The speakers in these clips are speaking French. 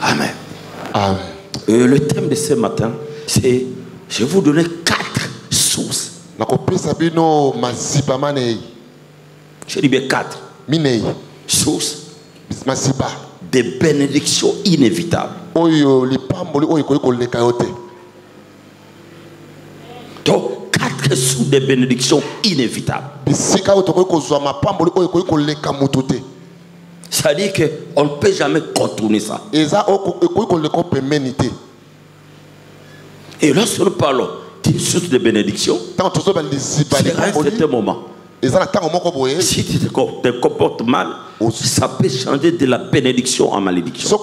Amen. Amen. Le thème de ce matin, c'est je vais vous donner 4 sources. Je dis bien 4 sources de bénédictions inévitables. Donc, 4 sources de bénédictions inévitables. Ça veut dire qu'on ne peut jamais contourner ça. Et lorsque nous parlons d'une source de bénédiction, c'est à un certain moment. Si tu te comportes mal, ça peut changer de la bénédiction en malédiction.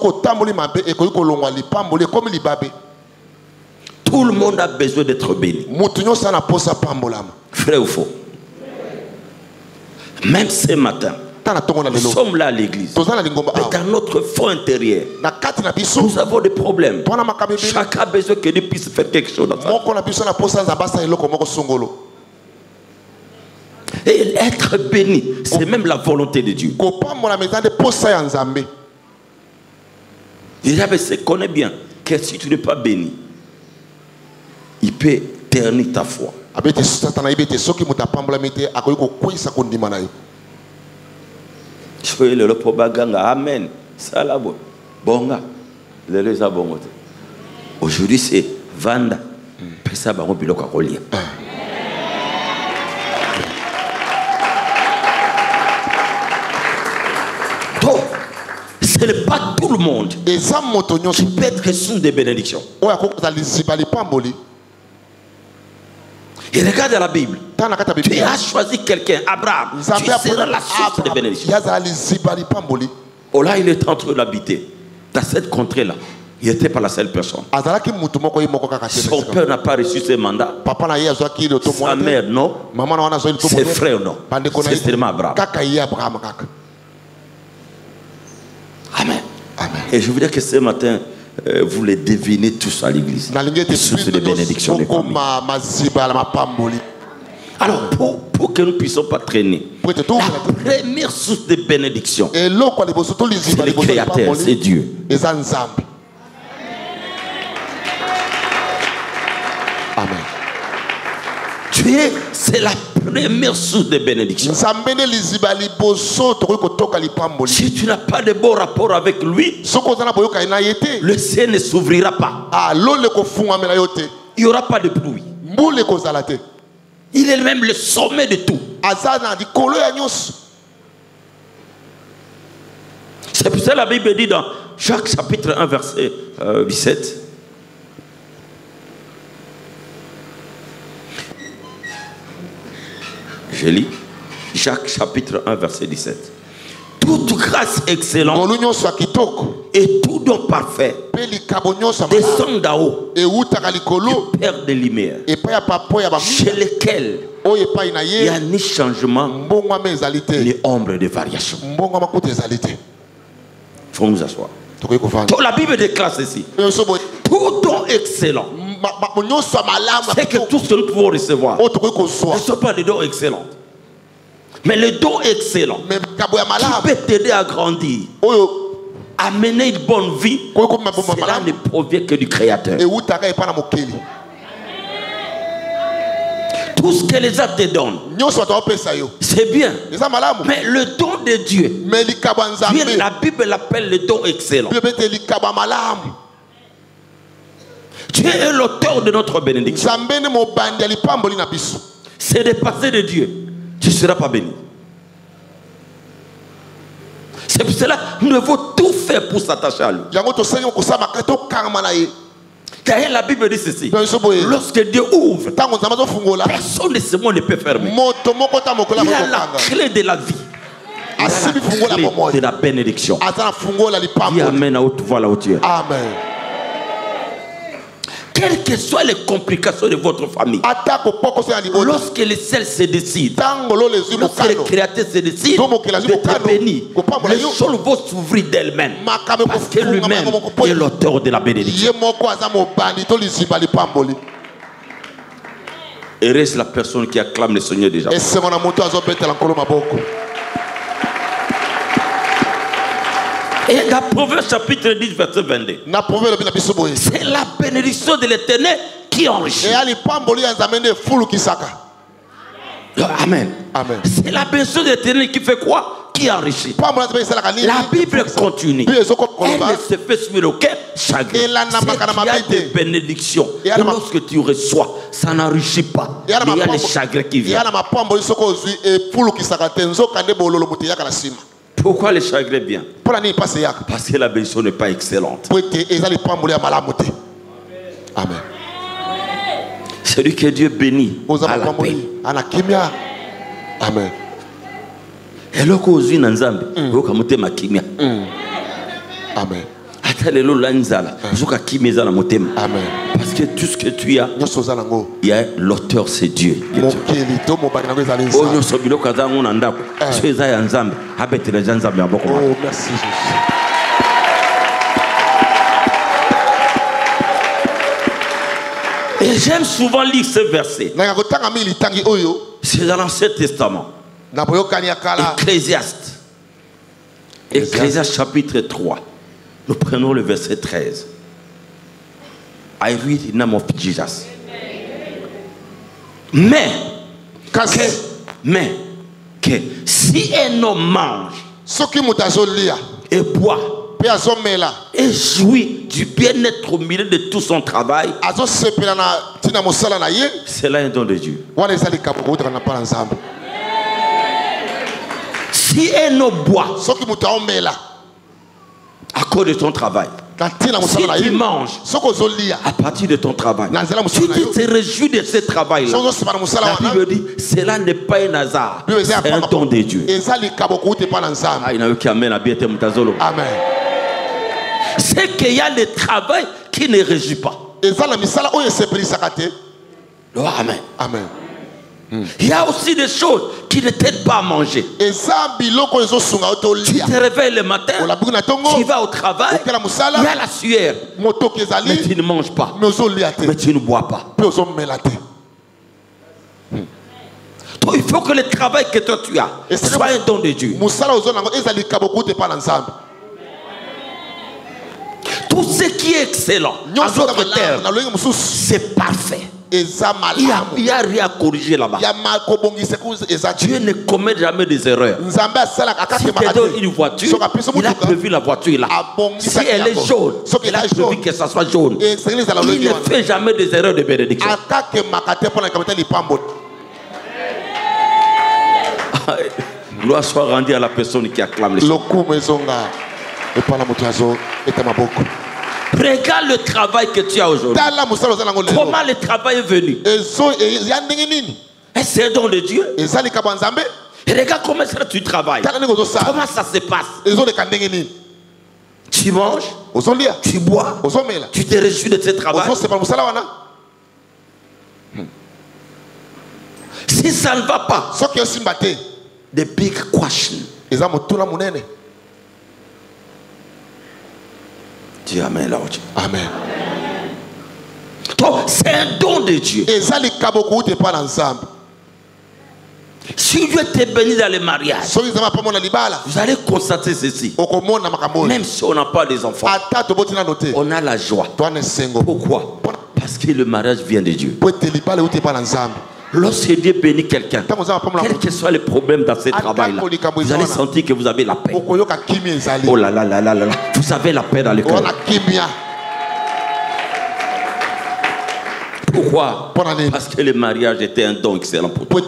Tout le monde a besoin d'être béni. Vrai ou faux? Même ce matin, nous sommes là à l'église. Mais dans notre fond intérieur, nous avons des problèmes. Chacun a besoin que Dieu puisse faire quelque chose dans ça. Et être béni, c'est même la volonté de Dieu. Déjà, se connaît bien que si tu n'es pas béni, il peut ternir ta foi. Le propagande, amen. Ça là, bonga. Aujourd'hui, c'est Vanda. Ça va rompre le cacolia. Donc, ce n'est pas tout le monde qui peut être source de bénédiction. Et regarde dans la Bible. Tu as choisi quelqu'un, Abraham. Tu seras la source de bénédiction. Oh là, il est en train d'habiter dans cette contrée-là. Il n'était pas la seule personne. Son père n'a pas reçu ses mandats. Sa mère, non. Ses frères, non. C'est seulement Abraham. Amen. Et je voudrais que ce matin, vous les devinez tous à l'église. Source de bénédiction des familles. Alors, pour que nous ne puissions pas traîner, la première source de bénédiction, c'est le Créateur, c'est Dieu. Amen. Dieu, c'est la première source de bénédiction. Si tu n'as pas de bon rapport avec lui, le ciel ne s'ouvrira pas. Il n'y aura pas de pluie. Il est même le sommet de tout. C'est pour ça que la Bible dit dans Jacques chapitre 1 verset 17. Je lis Jacques chapitre 1 verset 17. Toute grâce excellente et tout don parfait descend d'en haut du Père des Lumières, chez lequel il n'y a ni changement ni ombre de variation. Il faut nous asseoir. Donc la Bible déclare ceci. Tout don excellent, c'est que tout ce que nous pouvons recevoir ne sont pas des dons excellents. Mais le don excellent qui peut t'aider à grandir, à mener une bonne vie, cela ne provient que du Créateur. Tout ce que les gens te donnent, c'est bien. Mais le don de Dieu, la Bible l'appelle le don excellent. Dieu est l'auteur de notre bénédiction. C'est dépassé de Dieu. Tu ne seras pas béni. C'est pour cela que nous devons tout faire pour s'attacher à lui. Car la Bible dit ceci. Lorsque Dieu ouvre, personne de ce monde ne peut fermer. Il a la clé de la vie. Il a la clé de la bénédiction. Dis amen à haute voix, la hauteur. Amen. Quelles que soient les complications de votre famille, lorsque le ciel se décide, lorsque le Créateur se décide d'être béni, les choses vont s'ouvrir d'elles-mêmes. Parce que lui-même est l'auteur de la bénédiction. Et reste la personne qui acclame le Seigneur déjà. Et dans Proverbe chapitre 10, verset 22. C'est la bénédiction de l'Éternel qui enrichit. Amen. Amen. C'est la bénédiction de l'Éternel qui fait quoi? Qui enrichit. La Bible continue. Elle ne se fait sur aucun chagrin. C'est qu'il y a des bénédictions. Lorsque tu reçois, ça n'enrichit pas. Mais il y a les chagrins qui viennent. Pourquoi les chagrins viennent? Parce que la bénédiction n'est pas excellente. Amen. Celui que Dieu bénit à la paix. Amen. Et lorsque vous êtes Nzambe, vous avez ma kimia. Amen. Amen. Parce que tout ce que tu as, il y a l'auteur, c'est Dieu. Oh, merci Jésus. Et j'aime souvent lire ce verset. C'est dans l'Ancien Testament. Ecclésiaste. Ecclésiaste chapitre 3. Nous prenons le verset 13. I read in the name of Jesus. Mais que si un homme mange et boit et jouit du bien-être au milieu de tout son travail, c'est là un don de Dieu. Si un homme boit à cause de ton travail, si tu manges à partir de ton travail, si tu te réjouis de ce travail-là, la Bible dit cela n'est pas un hasard, c'est un don de Dieu. Amen. C'est qu'il y a le travail qui ne réjouit pas. Amen. Amen. Il y a aussi des choses qui ne t'aident pas à manger. Tu te réveilles le matin, tu vas au travail, il y a la sueur, mais tu ne manges pas, mais tu ne bois pas. Donc il faut que le travail que toi tu as soit un don de Dieu. Tout ce qui est excellent, en d'autres termes, c'est parfait. Il n'y a rien à corriger là-bas. Dieu ne commet jamais des erreurs. Si tu donnes une voiture, il a prévu la voiture là. Si elle est jaune, il a prévu que ça soit jaune. Il ne fait jamais des erreurs de bénédiction. Gloire soit rendue à la personne qui acclame les choses. Regarde le travail que tu as aujourd'hui. Comment le travail est venu? C'est un don de Dieu. Et regarde comment tu travailles. Comment ça se passe? Tu manges, tu bois, tu te réjouis de ce travail. Si ça ne va pas, the big question. Dis Amen, Lord. Amen. Donc, c'est un don de Dieu. Si Dieu te bénit dans le mariage, vous allez constater ceci. Même si on n'a pas des enfants, on a la joie. Pourquoi? Parce que le mariage vient de Dieu. Lorsque Dieu bénit quelqu'un, quel que soit le problème dans ce travail-là, vous allez sentir que vous avez la paix. Oh là là là là là, vous avez la paix dans le cœur. Pourquoi? Parce que le mariage était un don excellent pour toi.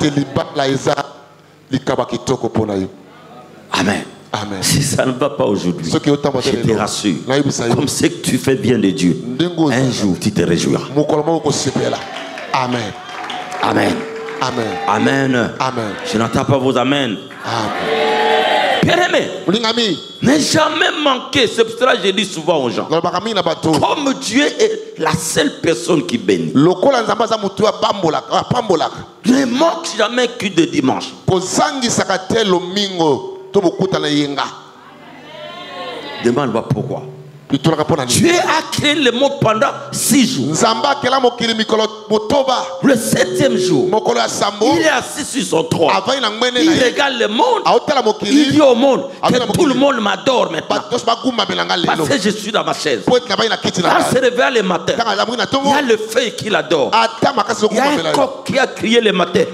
Amen. Amen. Si ça ne va pas aujourd'hui, je te rassure, comme ce que tu fais bien de Dieu, un jour tu te réjouiras. Amen. Amen. Amen. Amen. Amen. Je n'entends pas vos amen. Amen. Bien-aimé, ne jamais manquer. C'est pour cela que je dis souvent aux gens, comme Dieu est la seule personne qui bénit, ne manque jamais que de dimanche. Demande-moi pourquoi. Dieu a créé le monde pendant 6 jours. Le 7e jour, il est assis sur son trône. Il regarde le monde. Il dit au monde que tout le monde m'adore maintenant. Parce que je suis dans ma chaise. Quand se réveille le matin, il y a le feu qui l'adore. Il y a un coq qui a crié le matin.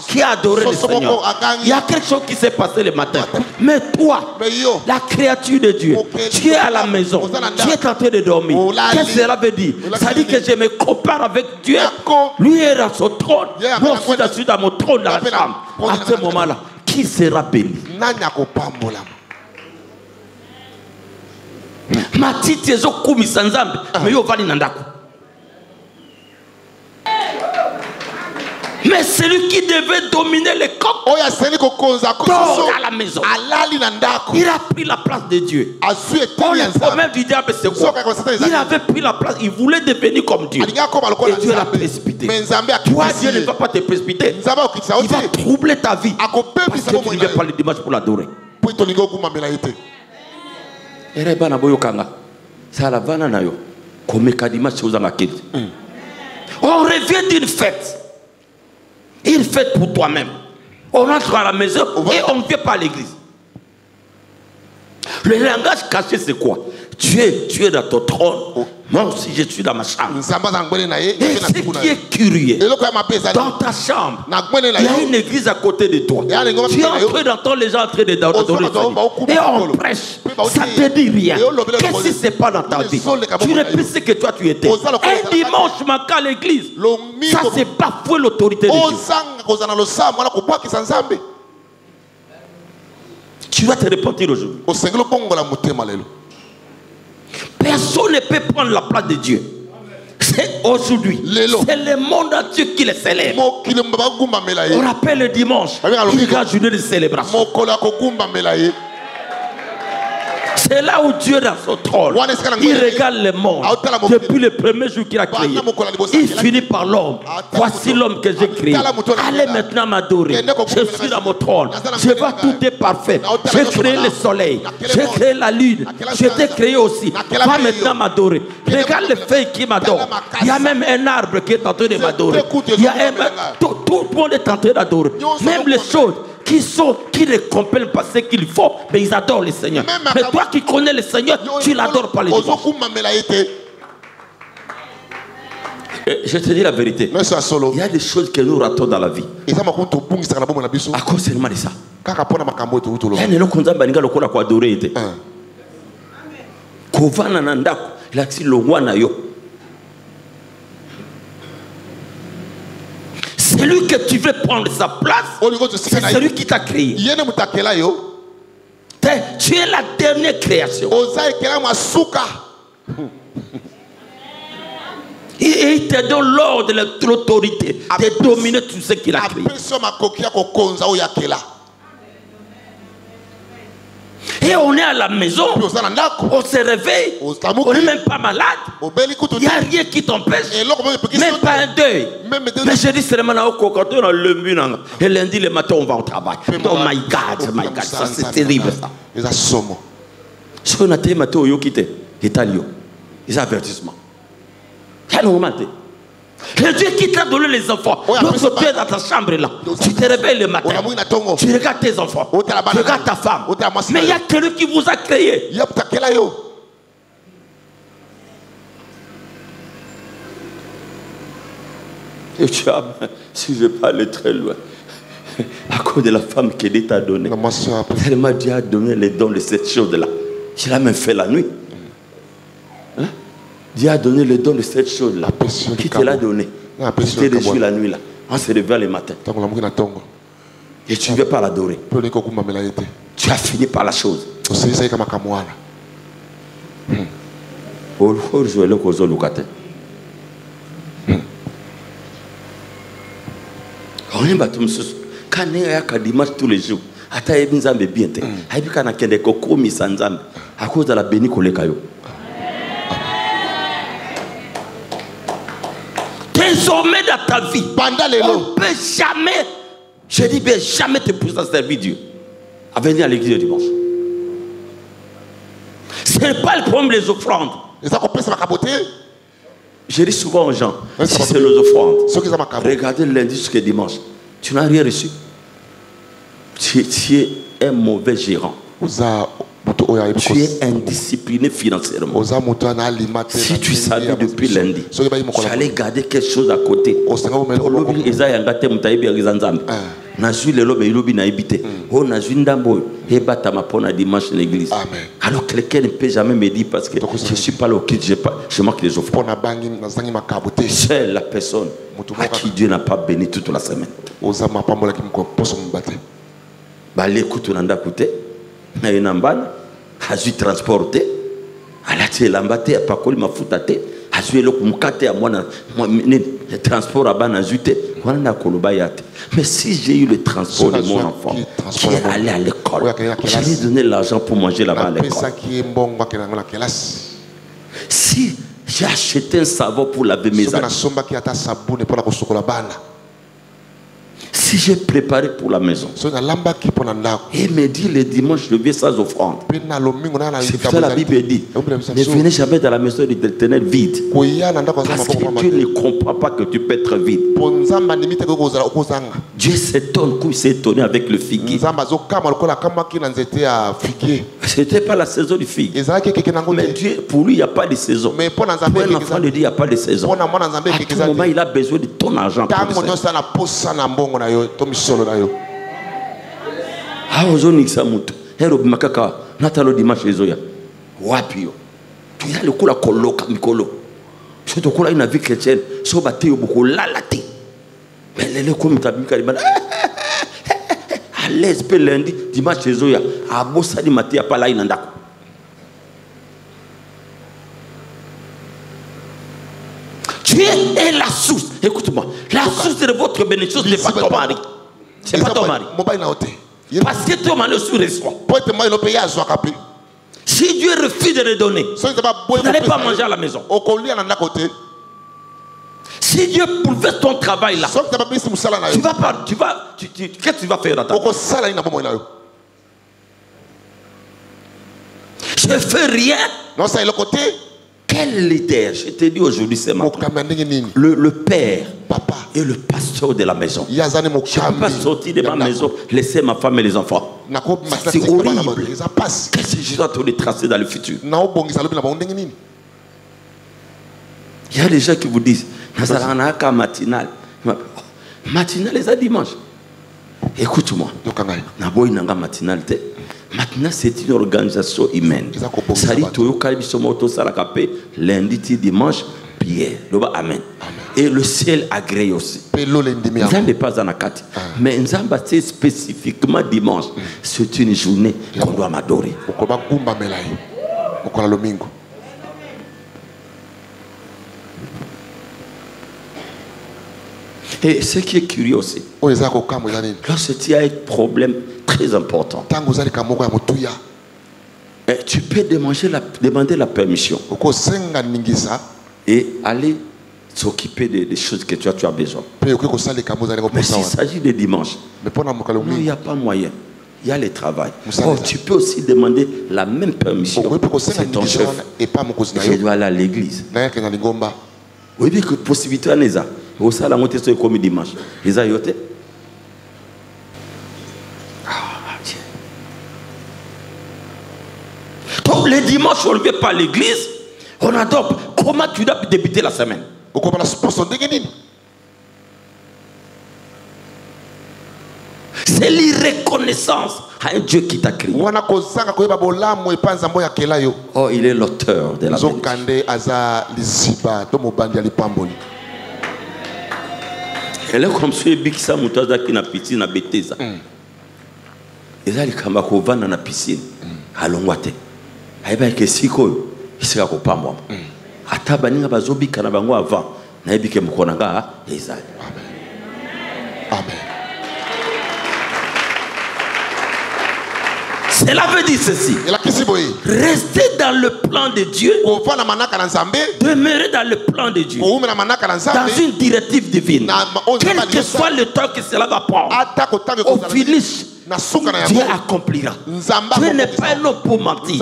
Qui a adoré le Seigneur. Il y a quelque chose qui s'est passé le matin. Mais toi, la créature de Dieu, tu es à la maison, tu es en train de dormir. Qu'est-ce que cela veut dire? Ça dit que je me compare avec Dieu. Lui est dans son trône. Moi aussi, je suis dans mon trône dans la chambre. À ce moment-là, qui sera béni? Matiti ezo kumisa nzambe mais yo vali na ndako. Mais celui qui devait dominer les coqs dans la maison, il a pris la place de Dieu. Le problème du diable, c'est quoi? Il avait pris la place, il voulait devenir comme Dieu. Et Dieu l'a précipité. Toi, Dieu ne va pas te précipiter. Il va troubler ta vie. Parce que tu ne viens pas le dimanche pour l'adorer. On revient d'une fête. Une fête pour toi-même. On entre à la maison et on ne vient pas à l'église. Le langage caché, c'est quoi? Tu es dans ton trône. Moi aussi, je suis dans ma chambre. Et ce qui est curieux, dans ta chambre, il y a une église à côté de toi. Tu es en train d'entendre les gens en train de adorer. Et on prêche. Ça ne te dit rien. Qu'est-ce qui se passe dans ta vie? Tu ne plus ce que toi tu étais. Un dimanche manqué à l'église, ça c'est bafouer l'autorité de Dieu. Tu dois te repentir aujourd'hui. Personne ne peut prendre la place de Dieu. C'est aujourd'hui. C'est le monde entier qui le célèbre. On rappelle le dimanche une grande journée de célébration. C'est là où Dieu dans son trône, il regarde le monde depuis le premier jour qu'il a créé. Il finit par l'homme. Voici l'homme que j'ai créé. Allez maintenant m'adorer. Je suis dans mon trône. Je vois tout est parfait. J'ai créé le soleil. J'ai créé la lune. Je t'ai créé aussi. Va maintenant m'adorer. Regarde le feu qui m'adore. Il y a même un arbre qui est en train de m'adorer. Tout le monde est en train d'adorer. Même les choses qui ne comprennent pas ce qu'il faut, mais ils adorent le Seigneur. Mais toi qui connais le Seigneur, tu l'adores pas les dimanches. Je te dis la vérité. Il y a des choses que nous ratons dans la vie. À cause seulement de ça. Il y a des gens qui ont adoré. Kovana nandako, l'axi le wana yo. Celui que tu veux prendre sa place, c'est celui qui t'a créé. Tu es la dernière création. Et il te donne l'ordre de l'autorité de dominer tout ce qu'il a créé. Et on est à la maison, on se réveille, on n'est même pas malade, il n'y a rien qui t'empêche, même pas un deuil. Mais je dis seulement, quand on a le mur, et lundi le matin on va au travail. Oh my God, ça c'est terrible ça. Ce qu'on a dit matin au Yokite, Italio, les avertissements. C'est normal. Le Dieu qui t'a donné les enfants, lorsque tu es dans ta chambre là, tu te réveilles le matin, tu regardes tes enfants, tu regardes ta femme, mais il y a quelqu'un qui vous a créé. Et tu as, si je ne vais pas aller très loin, à cause de la femme que Dieu t'a donnée, tellement Dieu a donné les dons de cette chose-là. Tu l'as même fait la nuit. Hein? Dieu a donné le don de cette chose-là. Qui te l'a donné? Tu t'es réjoui la nuit là. On se réveille le matin. Et tu ne veux pas l'adorer. Tu as fini par la chose. On est battu quand il y a un dimanche tous les jours. Ata ebinzambe bien te. Haibika na kende kokomi sanzambe. À cause de la béni kolekayo. Désormais dans ta vie, on ne peut jamais, je dis bien jamais te pousser à servir Dieu, à venir à l'église le dimanche. Ce n'est pas le problème des offrandes. Je dis souvent aux gens, si c'est nos offrandes, regardez lundi jusqu'à dimanche, tu n'as rien reçu. Tu es un mauvais gérant. Tu es indiscipliné financièrement. Si tu savais depuis lundi, tu allais garder quelque chose à côté. Alors quelqu'un ne peut jamais me dire parce que je ne suis pas là au culte, je manque les offrandes. C'est la personne à qui Dieu n'a pas béni toute la semaine. L'écoute, on a écouté. Na inambana azui transporté alati lambate apakoli mafuta te azui le kumkate amwana transport abana azute wana na koloba yate. Mais si j'ai eu le transport de mon enfant qui est allé à l'école, je lui ai donné l'argent pour manger là-bas à l'école. Si j'ai acheté un savon pour laver mes habits, si j'ai préparé pour la maison, et me dit le dimanche je viens sans offrande. C'est pour ça la Bible dit, ne venez jamais dans la maison de l'Éternel vide. Parce que Dieu ne comprend pas que tu peux être vide. Dieu s'étonne comme il s'est étonné avec le figuier. C'était pas la saison du figuier. Mais Dieu, pour lui, il n'y a pas de saison. Pour un enfant de Dieu, il n'y a pas de saison. À tout moment, il a besoin de ton argent. Ah, aujourd'hui, ça monte. Héros makaka, natalo dimanche ezoya. Wapio. Tu as le coup la coloca mikolo. Je te colle une vie chrétienne. So baté au beaucoup lalate. Mais les comme tabika libana. À l'aise pe lundi dimanche ezoya. A bossa di maté pas là inandako. Dieu est la source. Écoute-moi. La source de votre bénédiction, ce n'est pas ton mari. C'est pas ton mari. Parce que ton mari aussi reçoit. Si Dieu refuse de le donner, vous n'allez pas manger à la maison. Si Dieu bouleverse ton travail là, qu'est-ce que tu vas faire dans ta vie? Je ne fais rien. Non, c'est le côté. Quel leader? Je te dis aujourd'hui, c'est le père, papa, et le pasteur de la maison. Je ne peux pas sortir de ma maison, laisser ma femme et les enfants. C'est horrible. Qu'est-ce que je suis en train de tracer dans le futur? Il y a des gens qui vous disent, matinal. Matinal, les dimanche. Écoute-moi. Maintenant, c'est une organisation humaine. Lundi, dimanche, prière. Amen. Et le ciel agrée aussi. Nzambe pas en akati. Mais Nzamba, c'est spécifiquement dimanche. C'est une journée qu'on doit m'adorer. Et ce qui est curieux aussi, lorsque tu as un problème très important, tu peux demander la permission et aller s'occuper des choses que tu as besoin. Mais s'il s'agit de dimanche, il n'y a pas moyen. Il y a le travail. Oh, tu peux aussi demander la même permission. C'est ton chef. Je dois aller à l'église. Oui, mais que possibilité à Neza. Au sein de la montée sur le dimanche. Les ayotes. Donc les dimanches, on ne vient pas à l'église. On adopte. Comment tu dois débuter la semaine? C'est l'irreconnaissance à un Dieu qui t'a créé. Oh, il est l'auteur de la bénédiction. Elle est comme si Bikisa Moutaza qui n'a piscine à Bethesda. Et là, il y a une piscine. Allons-y. Il y a un siko. Il y a un pas moi. Atabani a bazobi kanabango avant. Naïbi ke mukonanga ezali. Amen. Cela veut dire ceci. Restez dans le plan de Dieu. Demeurez dans le plan de Dieu. Dans une directive divine. Quel que soit le temps que cela va prendre, au finish, Dieu accomplira. Dieu n'est pas un homme pour mentir.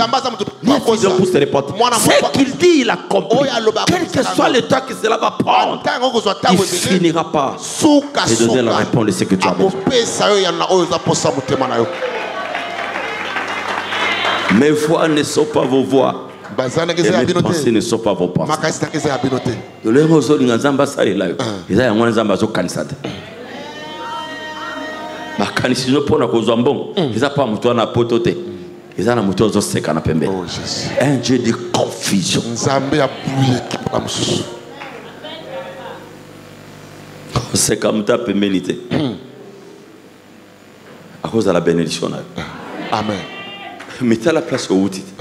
Ni fidèle pour se répondre. Ce qu'il dit, il accomplit. Quel que soit le temps que cela va prendre, il finira par te donner la réponse de ce que tu as besoin. Mes voix ne sont pas vos voix. Et mes pensées ne sont pas vos pensées. Un Dieu de confusion. C'est comme ta pénalité. À cause de la bénédiction. Amen. Mettez à la place où vous dites.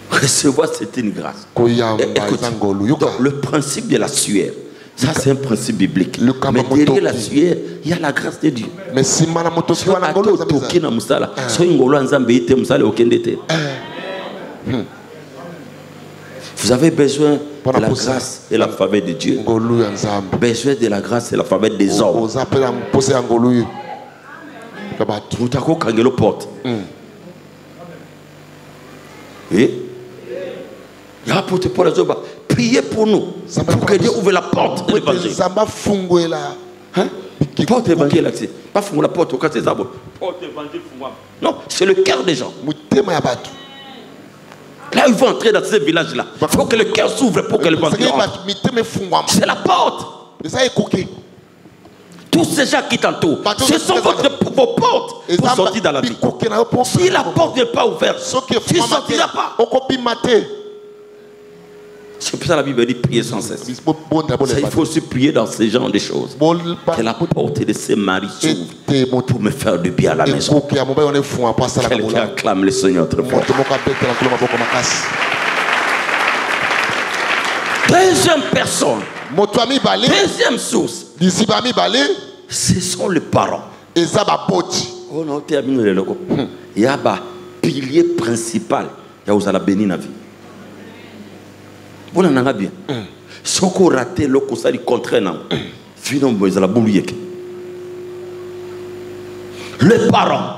Recevoir, c'est une grâce. Écoute, donc, le principe de la sueur, ça c'est un principe biblique. Mais derrière la sueur, il y a la grâce de Dieu. Vous avez besoin de la grâce et la faveur de Dieu. Besoin de la grâce et la faveur des hommes. Oui. Priez pour nous. Pour que Dieu ouvre la porte de l'évangile. Hein? Porte d'évangile, pas la porte au cas des arbres. Porte d'évangile. Non, c'est le cœur des gens. Là, ils vont entrer dans ces villages-là. Il faut que le cœur s'ouvre pour que l'évangile entre. C'est la porte. Tous ces gens qui t'entourent, ce sont vos portes pour sortir dans la vie. Si la porte n'est pas ouverte, tu ne sortiras pas. C'est pour ça que la Bible dit prier sans cesse. Ça, il faut aussi prier dans ce genre de choses. Que la porte de ces maris s'ouvre pour me faire du bien à la maison. Quelqu'un acclame le Seigneur très fort. Deuxième personne. Deuxième source. Ce sont les parents. Il y a un pilier principal. Il y a béni la vie. Vous n'en bien. Si vous ratez le contraire, les parents.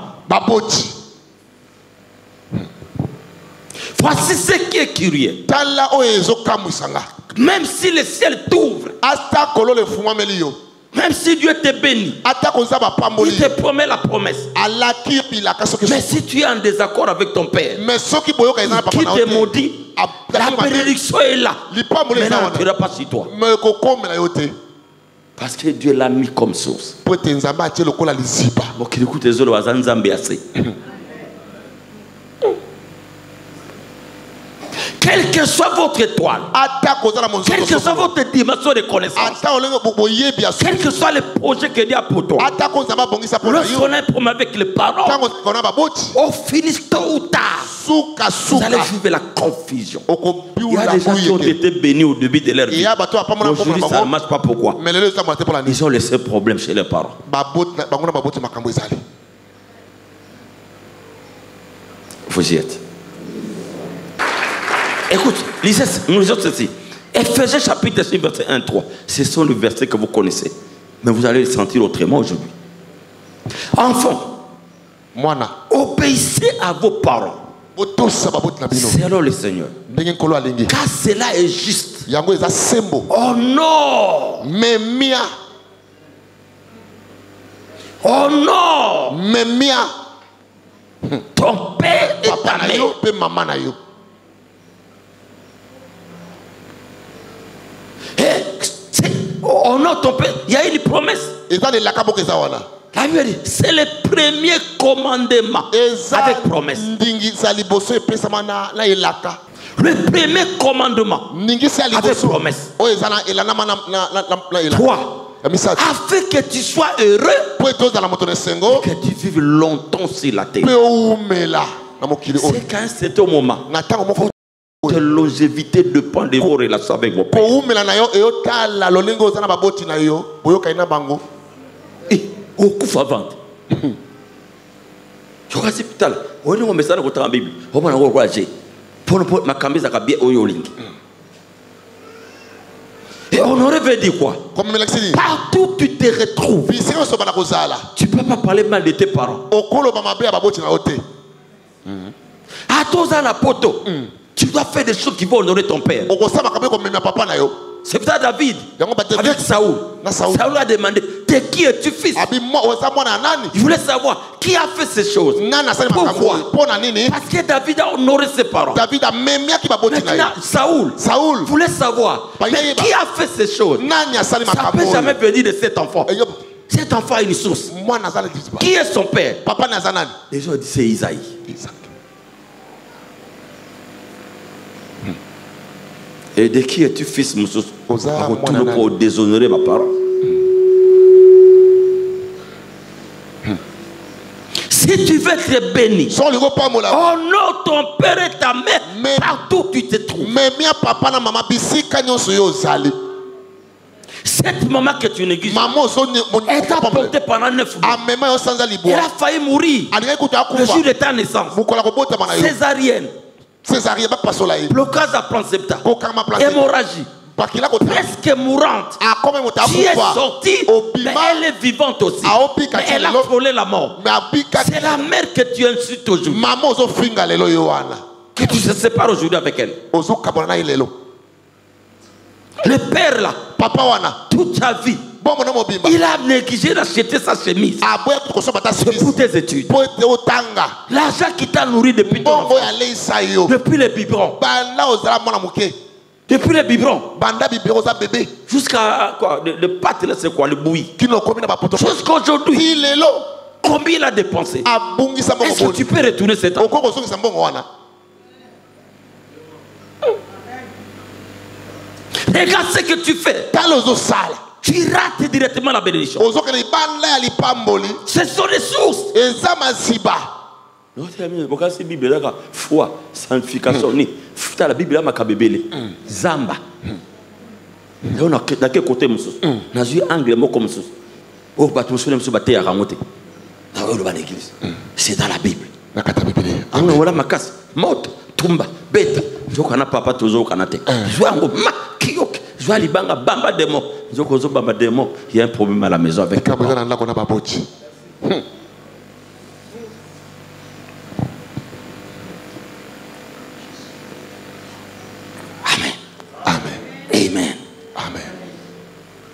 Voici ce qui est curieux. Même si le ciel t'ouvre, même si Dieu te bénit, il te promet la promesse. Mais si tu es en désaccord avec ton père, qui te maudit, la bénédiction est là. Maintenant, on ne dira pas sur toi. Parce que Dieu l'a mis comme source. Quelle que soit votre étoile, quelle que soit votre dimension de connaissance, quel que soit le projet que Dieu a pour toi, lorsqu'on a un problème avec les parents, au finish tôt ou tard, vous allez vivre la confusion. Il y a des gens qui ont été bénis au début de leur vie. Aujourd'hui, ça ne marche pas. Pourquoi? Ils ont laissé problème chez les parents. Vous y êtes. Écoute, nous lisons ceci. Ephésiens chapitre 6, verset 1-3. Ce sont les versets que vous connaissez. Mais vous allez les sentir autrement aujourd'hui. Enfants, obéissez à vos parents selon le Seigneur. Car cela est juste. Oh non! Oh non! Ton père et ta mère. Oh non, ton père, il y a une promesse. La Bible dit, c'est le premier commandement avec promesse. Le premier commandement avec promesse. 3. Afin que tu sois heureux et que tu vives longtemps sur la terre. C'est qu'à un certain moment, votre longévité dépend de vos relations avec vos pères. Tu as dit putain, on est au message de la Bible. On va encourager. Pour ma camisa ka bien oyoling. Et on aurait veut dire quoi? Partout où tu te retrouves, tu ne peux pas parler mal de tes parents. À tous à la poto, tu dois faire des choses qui vont honorer ton père. C'est ça David, avec Saoul. Saoul a demandé, de qui es-tu fils? Il voulait savoir qui a fait ces choses. Pourquoi? Parce que David a honoré ses parents. Maintenant, Saoul voulait savoir, mais qui a fait ces choses? Ça ne peut jamais venir de cet enfant. Cet enfant a une source. Qui est son père? Les gens disent c'est Isaïe. Et de qui es-tu fils, Moussous? Pour déshonorer ma parole. Si tu veux être béni, honore ton père et ta mère partout où tu te trouves. Cette maman que tu négliges, elle t'a porté pendant 9 mois. Elle a failli mourir le jour de ta naissance. Césarienne. Blocage à placenta. Hémorragie. Presque mourante. Qui est sortie, mais elle est vivante aussi. Mais elle a frôlé la mort. C'est la mère que tu insultes aujourd'hui. Que tu te sépares aujourd'hui avec elle. Le père là, toute sa vie, il a négligé d'acheter sa chemise. C'est pour tes études. L'argent qui t'a nourri depuis ton enfance. Depuis les biberons. Depuis les biberons. Jusqu'à quoi? Le pâte là, c'est quoi? Le bouilli. Jusqu'à aujourd'hui. Combien il a dépensé? Est-ce que tu peux retourner cet argent? Regarde ce que tu fais. Tu rates directement la bénédiction. Ce sont les sources. Notre Bible là, foi, sanctification, la Bible là, Zamba. On a quel côté monsieur? On a vu anglais mot comme ça. Oh, bah tu me souviens à ramonter. C'est dans la Bible. On a ma casse, moto, tumba, bête. Je connais papa toujours canate. Je vois un makiok. Je vois les banga bamba démon. Je vois que bamba démon. Il y a un problème à la maison avec.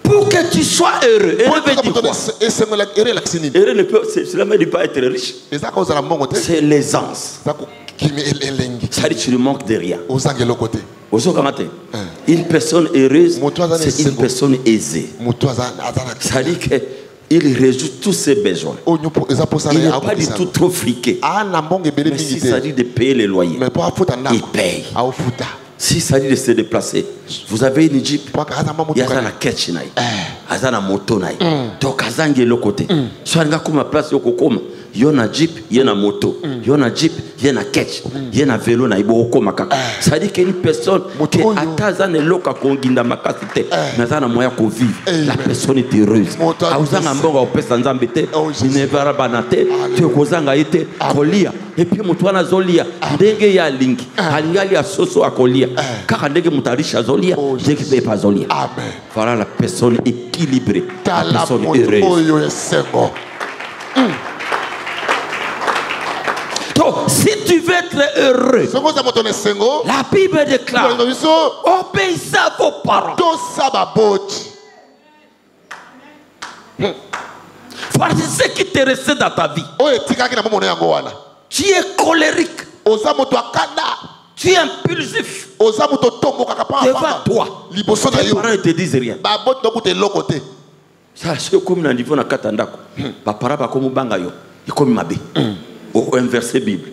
Pour que tu sois heureux, heureux ne peut, cela ne dit pas être riche. C'est l'aisance. Ça dit tu ne manques de rien. Une personne heureuse, c'est une personne aisée. Ça dit qu'il résout tous ses besoins. Il n'est pas du tout trop friqué. Mais si ça dit de payer les loyers, il paye. Si ça dit de se déplacer, vous avez une jeep, il y a la ketch, il y a la moto, donc il y a l'autre côté. Soit il y a comme place, il y a une jeep, il y a une moto, il y a une jeep, il y a une ketch, il y a un vélo, il y a ça dit qu'une personne qui a un local qui a un moyen de vivre, la personne est heureuse. Et puis mutwana zolia ndenge ya lingi alingali ya soso akolia kaka ndenge mutarisha zolia ndenge pepa zolia. Voilà la personne équilibrée, la personne heureuse. Donc si tu veux être heureux, la Bible déclare obéissez à vos parents. Voilà ce qui t'est resté dans ta vie. Tu es colérique. Tu es impulsif. Devant toi, tes parents ne te disent rien. Ça, c'est comme dans le niveau de Katandako. Papa, comme Bangayo, il comme Mabé. Au inverser Bible.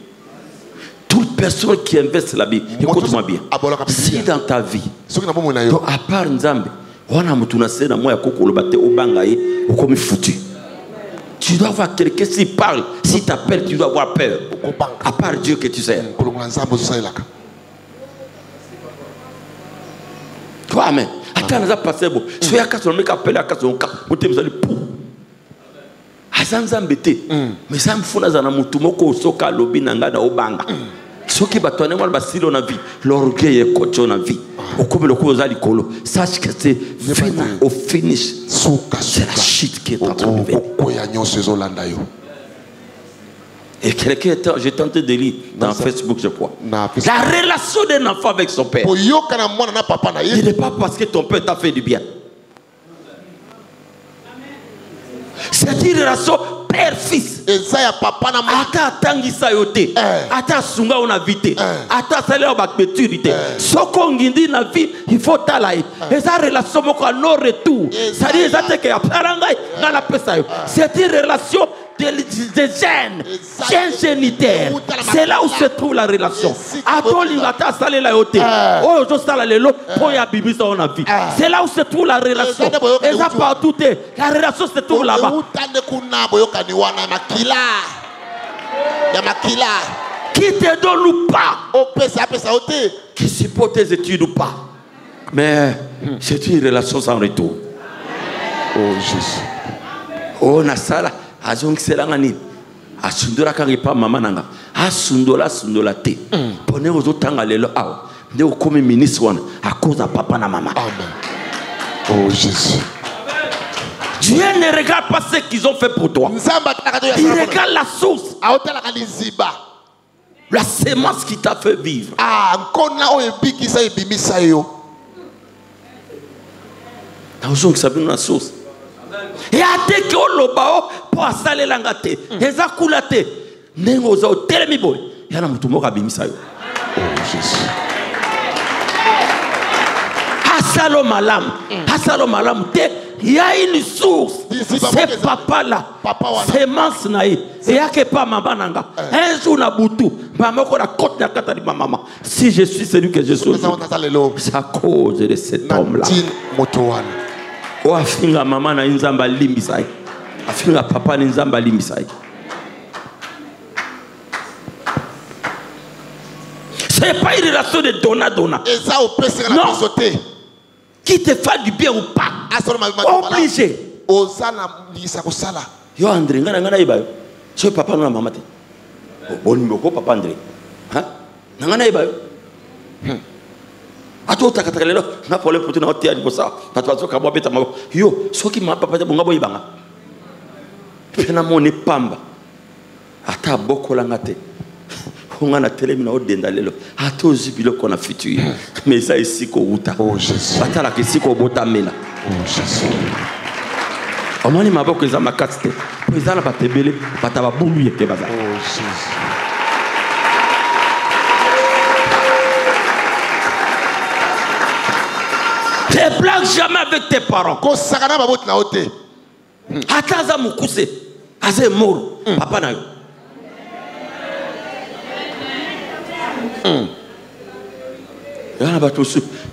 Toute personne qui inverse la Bible, écoute-moi bien. Si dans ta vie, à part Nzambe, on a moutounasé dans moi, au Bangaye, ou comme foutu. Tu dois avoir quelqu'un qui parle. Si tu appelles, tu dois avoir peur. À part Dieu que tu sais. Toi, amen. Attends, ça passe bon. Si tu as un mec appelé à 4 ans, tu as azanzambete mais ça me funa zana mutumoko soka lobi nanga na obanga soki batone moi basilo na vie l'orgueil est coach na vie okome lokolo za likolo sache que c'est au finish c'est la chute qui est en train de venir. Et quelqu'un, j'ai tenté de lire dans Facebook, je crois. La relation d'un enfant avec son père. Il n'est pas parce que ton père t'a fait du bien. C'est une relation père-fils. Ata tangisa yote. Ata sunga on a vite. Ata salaire bakbeturité. Soko ngindi na vie, il faut talaï. Et sa relation moko à non retour. Ça dit ça que aparangai na la pesa yo. C'est une relation de gènes, gènes génitaires. C'est là où se trouve la relation. C'est là où se trouve la relation. Et ça partout, la relation se trouve là-bas. Qui te donne ou pas, qui supporte tes études ou pas. Mais c'est une relation sans retour. Oh Jésus. Oh Nasala. Azong selangani asundura karipa mama nanga asundola te pone ozo tanga lelo awa nde okomi ministre wana à cause de papa na maman. Amen. Oh Jésus. Dieu ne regarde pas ce qu'ils ont fait pour toi. Il regarde la source, la sémence qui t'a fait vivre. Azong sabino la source. Et à tes que le bao pour saler l'angate, les akulate, n'engozo telemiboy, yana mutumo kabimisayo. Oh Jésus. Hasalo malam, il y a une source. C'est papa là, sémence naï. Et y'a que pas maman nanga. Un jour na butu, maman ko la côte na katali maman. Si je suis celui que je suis, c'est à cause de cet homme là. O afinga mama na nzamba limbisai. Afinga papa na nzamba limbisai. C'est pas une relation de donna. Non. Qui te fait du bien ou pas. Obligé. Yo André, ngana ibayo. C'est papa na mama te. Bon numéro papa André. Hein? Ngana ibayo. Ato takatalelo na pole putu na hotia ni bosa na twazo kabwa beta mako yo soki ma papa bonga boyibanga pena moni pamba ata bokola ngate onga na telemi na odenda lelo ato zibilo kona futur mais ça ici ko uta. Oh Jésus. Ata la kesi ko botamela. Oh Jésus. Omoni maboko za makatste pesa na batebele bataba bulu yeke baza. Oh Jésus. Ne blague jamais avec tes parents. Ataza mukuse, aze moro, papa na yo.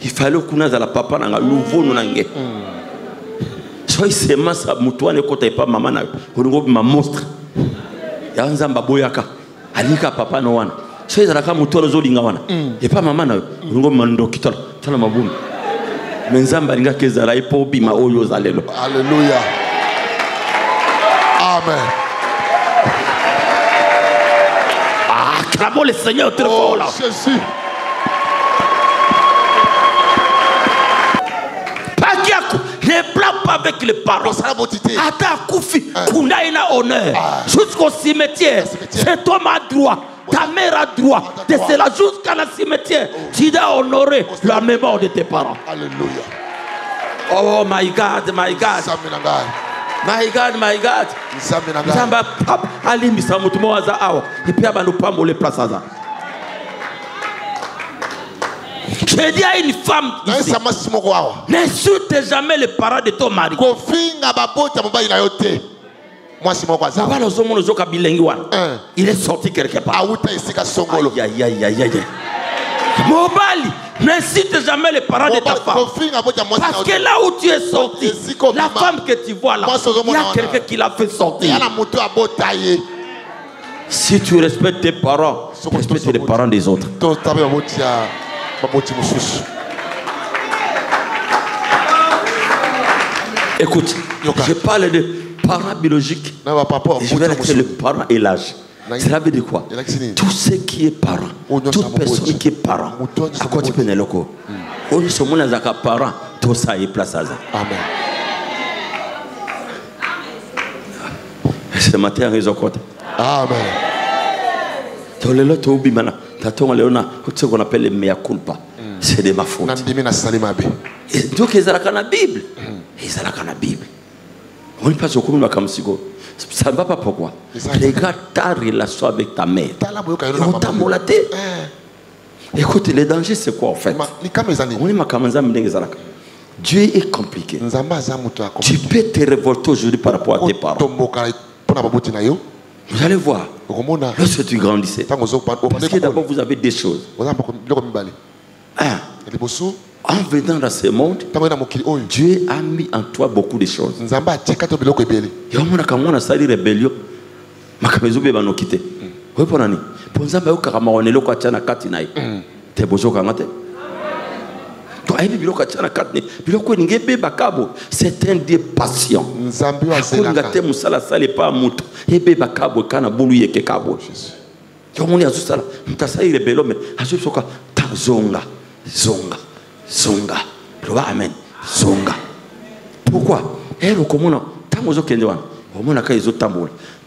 Il fallait qu'on ait la papa na nouveau nonange. Soy sema sa mutuane kota pas maman na yo. Ongo ma monstre. Ya nzamba boyaka. Alika papa no wana. Soy zalaka mutuane zo linga wana. Et pas maman na yo. Ongo mando kitala. Tala mabuni. Alléluia. Amen. Ah, clamons le Seigneur très fort là. Jésus. Ne blague pas avec les parents. Ata koufi, kuna ina honneur. Jusqu'au cimetière. C'est toi ma droit. Ta mère a droit de cela jusqu'à la cimetière. Tu dois honorer la mémoire de tes parents. Alléluia. Oh my God, my God. My God, my God. Zamba pap ali misamutu moaza awa. Ipia banu pambo le plazaza. Je dis à une femme ici, n'insulte jamais les parents de ton mari. Il est sorti quelque part. Aïe, aïe, aïe, aïe. Mobali, n'incite jamais les parents de ta femme. Parce que là où tu es sorti, la femme que tu vois là, il y a quelqu'un qui l'a fait sortir. Si tu respectes tes parents, respecte les parents des autres. Écoute, je parle de parent biologique, je vais être le parent et l'âge. Cela veut dire quoi? Tout ce qui est parent, toute personne qui est parent, à quoi tu peux le coup? On se met dans parent, tout ça est place à ça. Amen. Ce matin, raison quoi? Amen. Tu le lot au bimana, tu as ton léona, ce qu'on appelle le mea culpa. C'est de ma faute. Donc ils ont la Bible. Ils ont la Bible. On ne passe pas au commun comme si ça ne va pas pourquoi. Regarde ta relation avec ta mère. On t'a molaté. Écoute, le danger c'est quoi en fait? Dieu est compliqué. Tu peux te révolter aujourd'hui par rapport à tes parents. Vous allez voir. Lorsque tu grandissais. Parce que d'abord vous avez des choses. En venant dans ce monde, Dieu a mis en toi beaucoup de choses. Il y a des rébellion. C'est un Dieu patient. Zonga. Amen. Zonga. Pourquoi?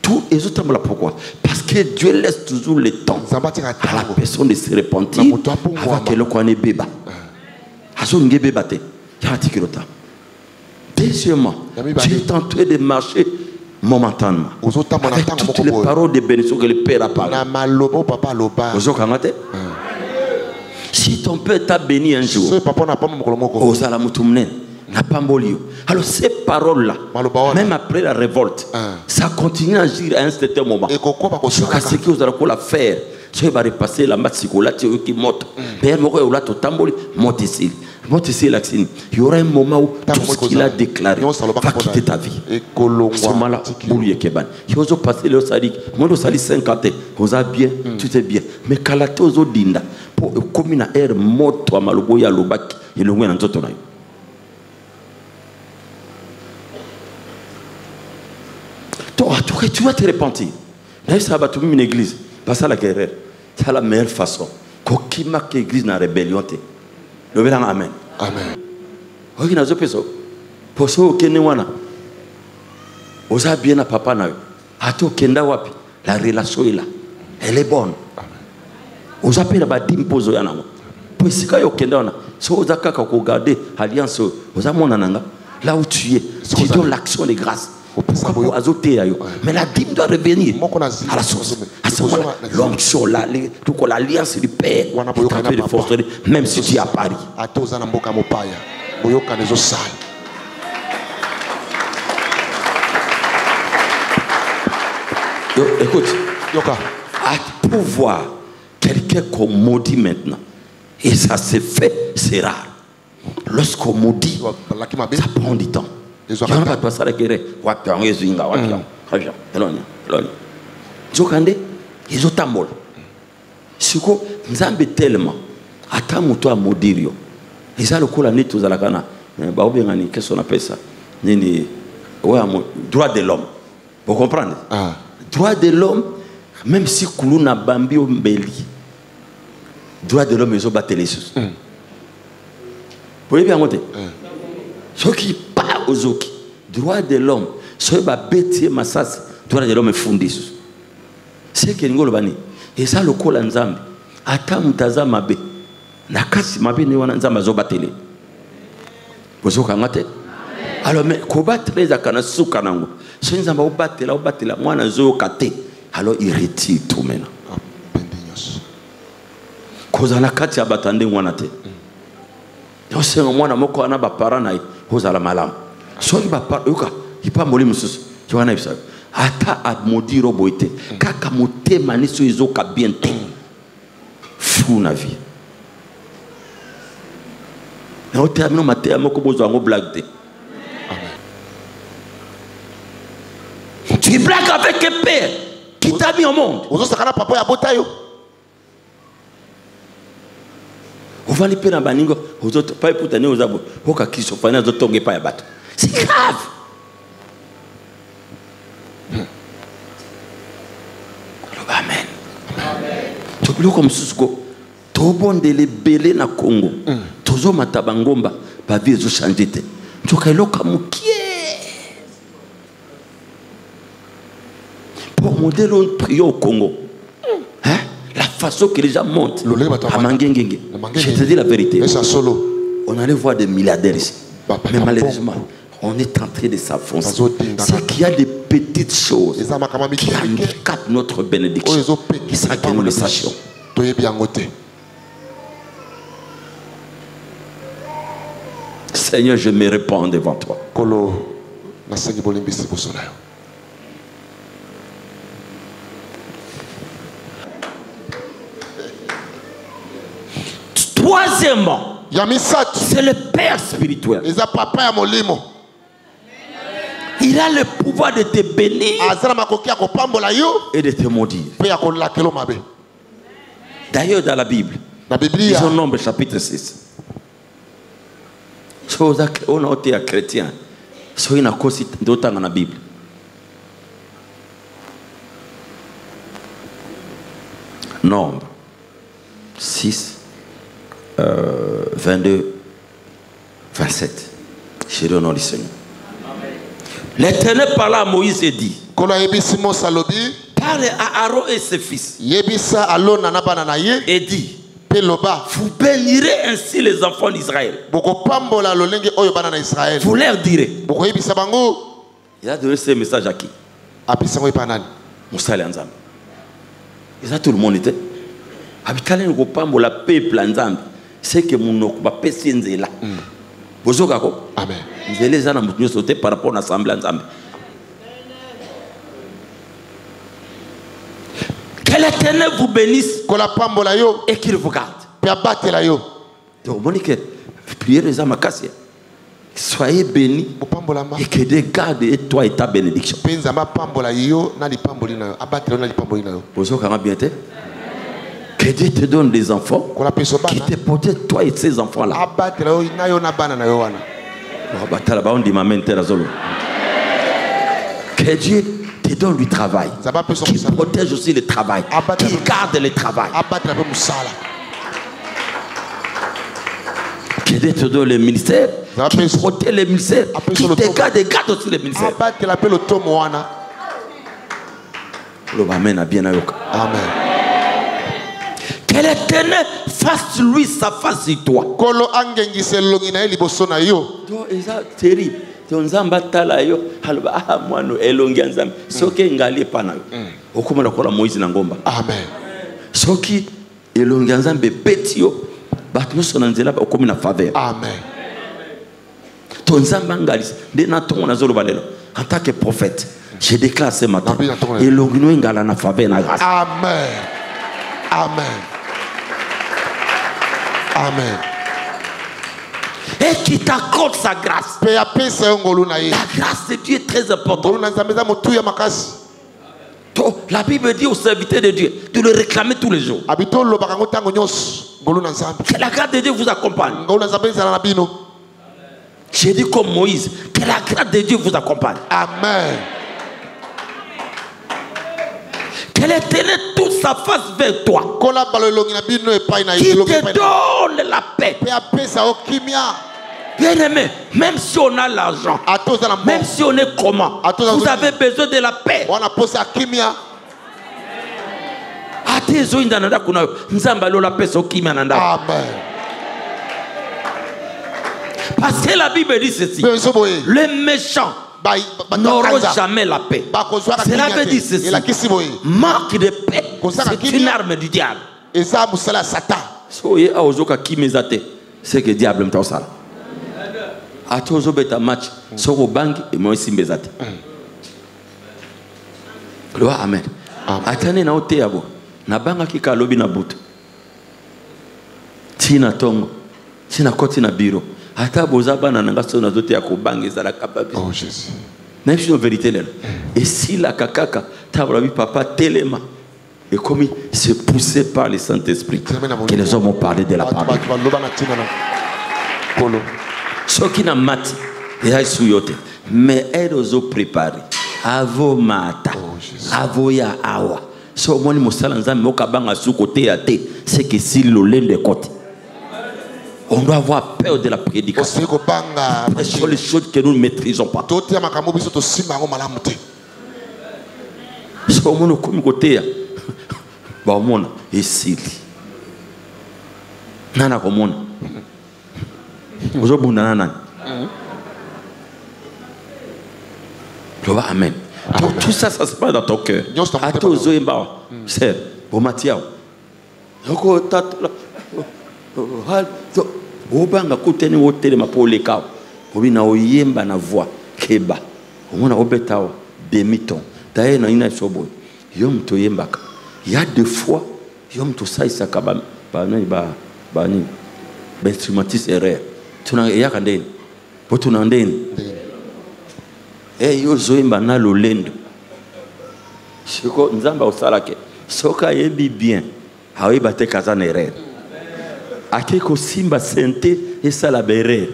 Tout les autres pourquoi? Parce que Dieu laisse toujours le temps à la personne de se repentir avant qu'elle connaisse bébé. Deuxièmement, tu es en train de marcher momentanément avec toutes les paroles de bénédiction que le Père a parlé. Si ton père t'a béni un jour, alors ces paroles-là, même après la révolte, ça continue à agir à un certain moment. Jusqu'à ce que vous allez la faire. Si vous allez repasser la matsikola, qui monte. Il y aura un moment où tout ce qu'il a déclaré va quitter ta vie. À ce moment-là, il faut passer le sadique. Moi, le sadique 50 ans, vous avez bien, tout est bien. Mais quand la chose est dinda, pour comme une air moto à Maloboya, Lobak, et le moins en tout. Tu vas te repentir. Là, ça va tout une église. Pas ça la guerre. C'est la meilleure façon. Qui marque l'église dans la rébellion. Le verre amen. Amen. Ok, na zopeso. Poso okene wana. Oza bien na papa na yo. Ato kenda wapi. La relation est là. Elle est bonne. Oza pe na ba dimpozo ya nango. Po sika yo kenda wana. So oza kaka ko garder alliance oza mona nanga. Là où tu es, tu donnes l'action de grâce. Mais la dîme doit revenir à la source. À ce moment-là, l'onction, l'alliance du Père, même si tu es à Paris. Écoute, pour voir quelqu'un qu'on maudit maintenant, et ça se fait, c'est rare. Lorsqu'on maudit, ça prend du temps. Ils ont pas de ça ils ont tambol. Siko nzambe tellement atamu to amodirio. Ils ont le coup la net aux alakana. Ba obengani qu'est-ce qu'on appelle ça? Nini droit de l'homme. Vous comprenez? Droit de l'homme, même si kuluna bambi ombeli. Droit de l'homme ils ont battu les sous. Vous voyez bien monter? Ce qui part aux autres, droit de l'homme, ce qui va bêtir massas, droit de l'homme est fondé. C'est que nous avons et ça le col en Zambie. Attends, mutaza mabe. Na kasi mabe ni wana nzamba zo batele. Vous avez alors mais ko batele za kana suka nango. So nzamba o batela mwana zo kate. Alors il retire tout maintenant. Koza na kati abatande mwana te. Donc c'est mwana moko ana ba parents na ozala malamu. So il va pas il pas moli mususu. Tu vois na bisa. Ata admodiro boite. Kaka motema ni so izo ka bien te. Fou na vie. Mais on termine matin moko bozo ngo blague te. Tu blagues avec un père qui t'a mis au monde. Ozo sakana papa ya botayo. On va les payer dans baningo, aux autres pas pour tenir aux abos. Au cas qui se fait dans d'autres pas y battre. C'est grave. Amen. Tu peux comme Susko. Tobon de lebele na Congo. Tozo matabangomba. Ba vie zo changer te. Tu kailo kamukie. Pour modèle on prie au Congo. Hein? La façon que les gens montent. À Mangengenge. Je te dis la vérité. On allait voir des milliardaires ici. Mais malheureusement, on est en train de s'enfoncer. C'est qu'il y a des petites choses qui handicapent notre bénédiction. Et ça que nous le sachions. Seigneur, je me répands devant toi. Troisièmement, c'est le Père spirituel. Il a le pouvoir de te bénir et de te maudire. D'ailleurs, dans la Bible, disons Nombre chapitre 6. On a été chrétien. So il y a d'autres dans la Bible. Nombre 6, 22, 27. Je donne au nom du Seigneur. L'Éternel parla à Moïse et dit: parle à Aaron et ses fils. Et dit: vous bénirez ainsi les enfants d'Israël. Vous leur direz. Il a donné ce message à qui? Moussa Nzambe. Et ça tout le monde était. Habitale ne pas la peuple Nzambe. C'est que mon nom va passer Nzela. Amen. Les gens ont sauté par rapport à l'Assemblée Nzambe. Que l'Éternel vous bénisse et qu'il vous garde. Donc, priez les âmes à casser. Soyez bénis et que Dieu garde et toi et ta bénédiction. Que Dieu te donne des enfants qui te protègent toi et ces enfants-là. Que Dieu te donne du travail, qui protège aussi le travail, qui garde le travail. Que Dieu te donne le ministère, qui protège le ministère, qui te garde et garde aussi le ministère. Amen. Que l'Éternel fasse lui sa face sur toi. C'est terrible. Nzamba tala yo halba mwano elongi nzambe soki ngali pana yo okomona kola Moïse na ngomba. Amen. Soki elongi nzambe beti yo batu nyonso na nzela okomi na faveur. Amen. To nzamba ngali de na tongo na zolo balelo en tant que prophète je déclare ce matin elongi no ngala na faveur na grâce. Amen. Amen. Amen. Et qui t'accorde sa grâce. La grâce de Dieu est très importante. La Bible dit aux serviteurs de Dieu de le réclamer tous les jours. Que la grâce de Dieu vous accompagne. J'ai dit comme Moïse, que la grâce de Dieu vous accompagne. Amen. Que l'Éternel tourne sa face vers toi. Qui te donne la paix. Bien aimé, même si on a l'argent, même si on est comment, vous avez besoin de la paix. Parce que la Bible dit ceci: les méchants n'auront jamais la paix. Cela veut dire ceci: manque de paix, c'est une arme du diable. C'est que le diable me ça. Atozo beta match soko bangi et moi aussi mbezate. Gloire amen. Atane na ote yabo na banga kika lobi na butu. Tina tongo tina koti na biro ata bozaba na nga so na zote ya ko bangi za la capable. Oh Jésus. Même si en vérité là. Et si la kakaka tabla bi papa telema et comme se poussé par le Saint-Esprit que les hommes ont parlé de la parole. Ce qui n'a mat, mais elles ont préparé avo mata avo ya awa so moni mosala nzambe okabanga sous côté ya te c'est que si l'olende côté on doit avoir peur de la prédication. Ce sont les choses que nous ne maîtrisons pas. So mon comme côté ya ba mona esili nana ko mona ozobunda nana amen. Tout ça, ça se passe dans ton cœur. À tous les gens, c'est pour Mathieu. Obanga kuteni wote ma poleka. Obina oyemba na voix keba. Omona obetao demiton. Taye na ina sobo. Yom to yembaka. Il y a deux fois yom to ça isaka ba nani ba ni instrumentiste erreur. Tuna yakandeni. Potuna ndeni. Yo zoimba na lolendo. Siko nzamba osalake. Soka yebi bien. Hawe bate kazana erreur. Akeko simba sente esala berere.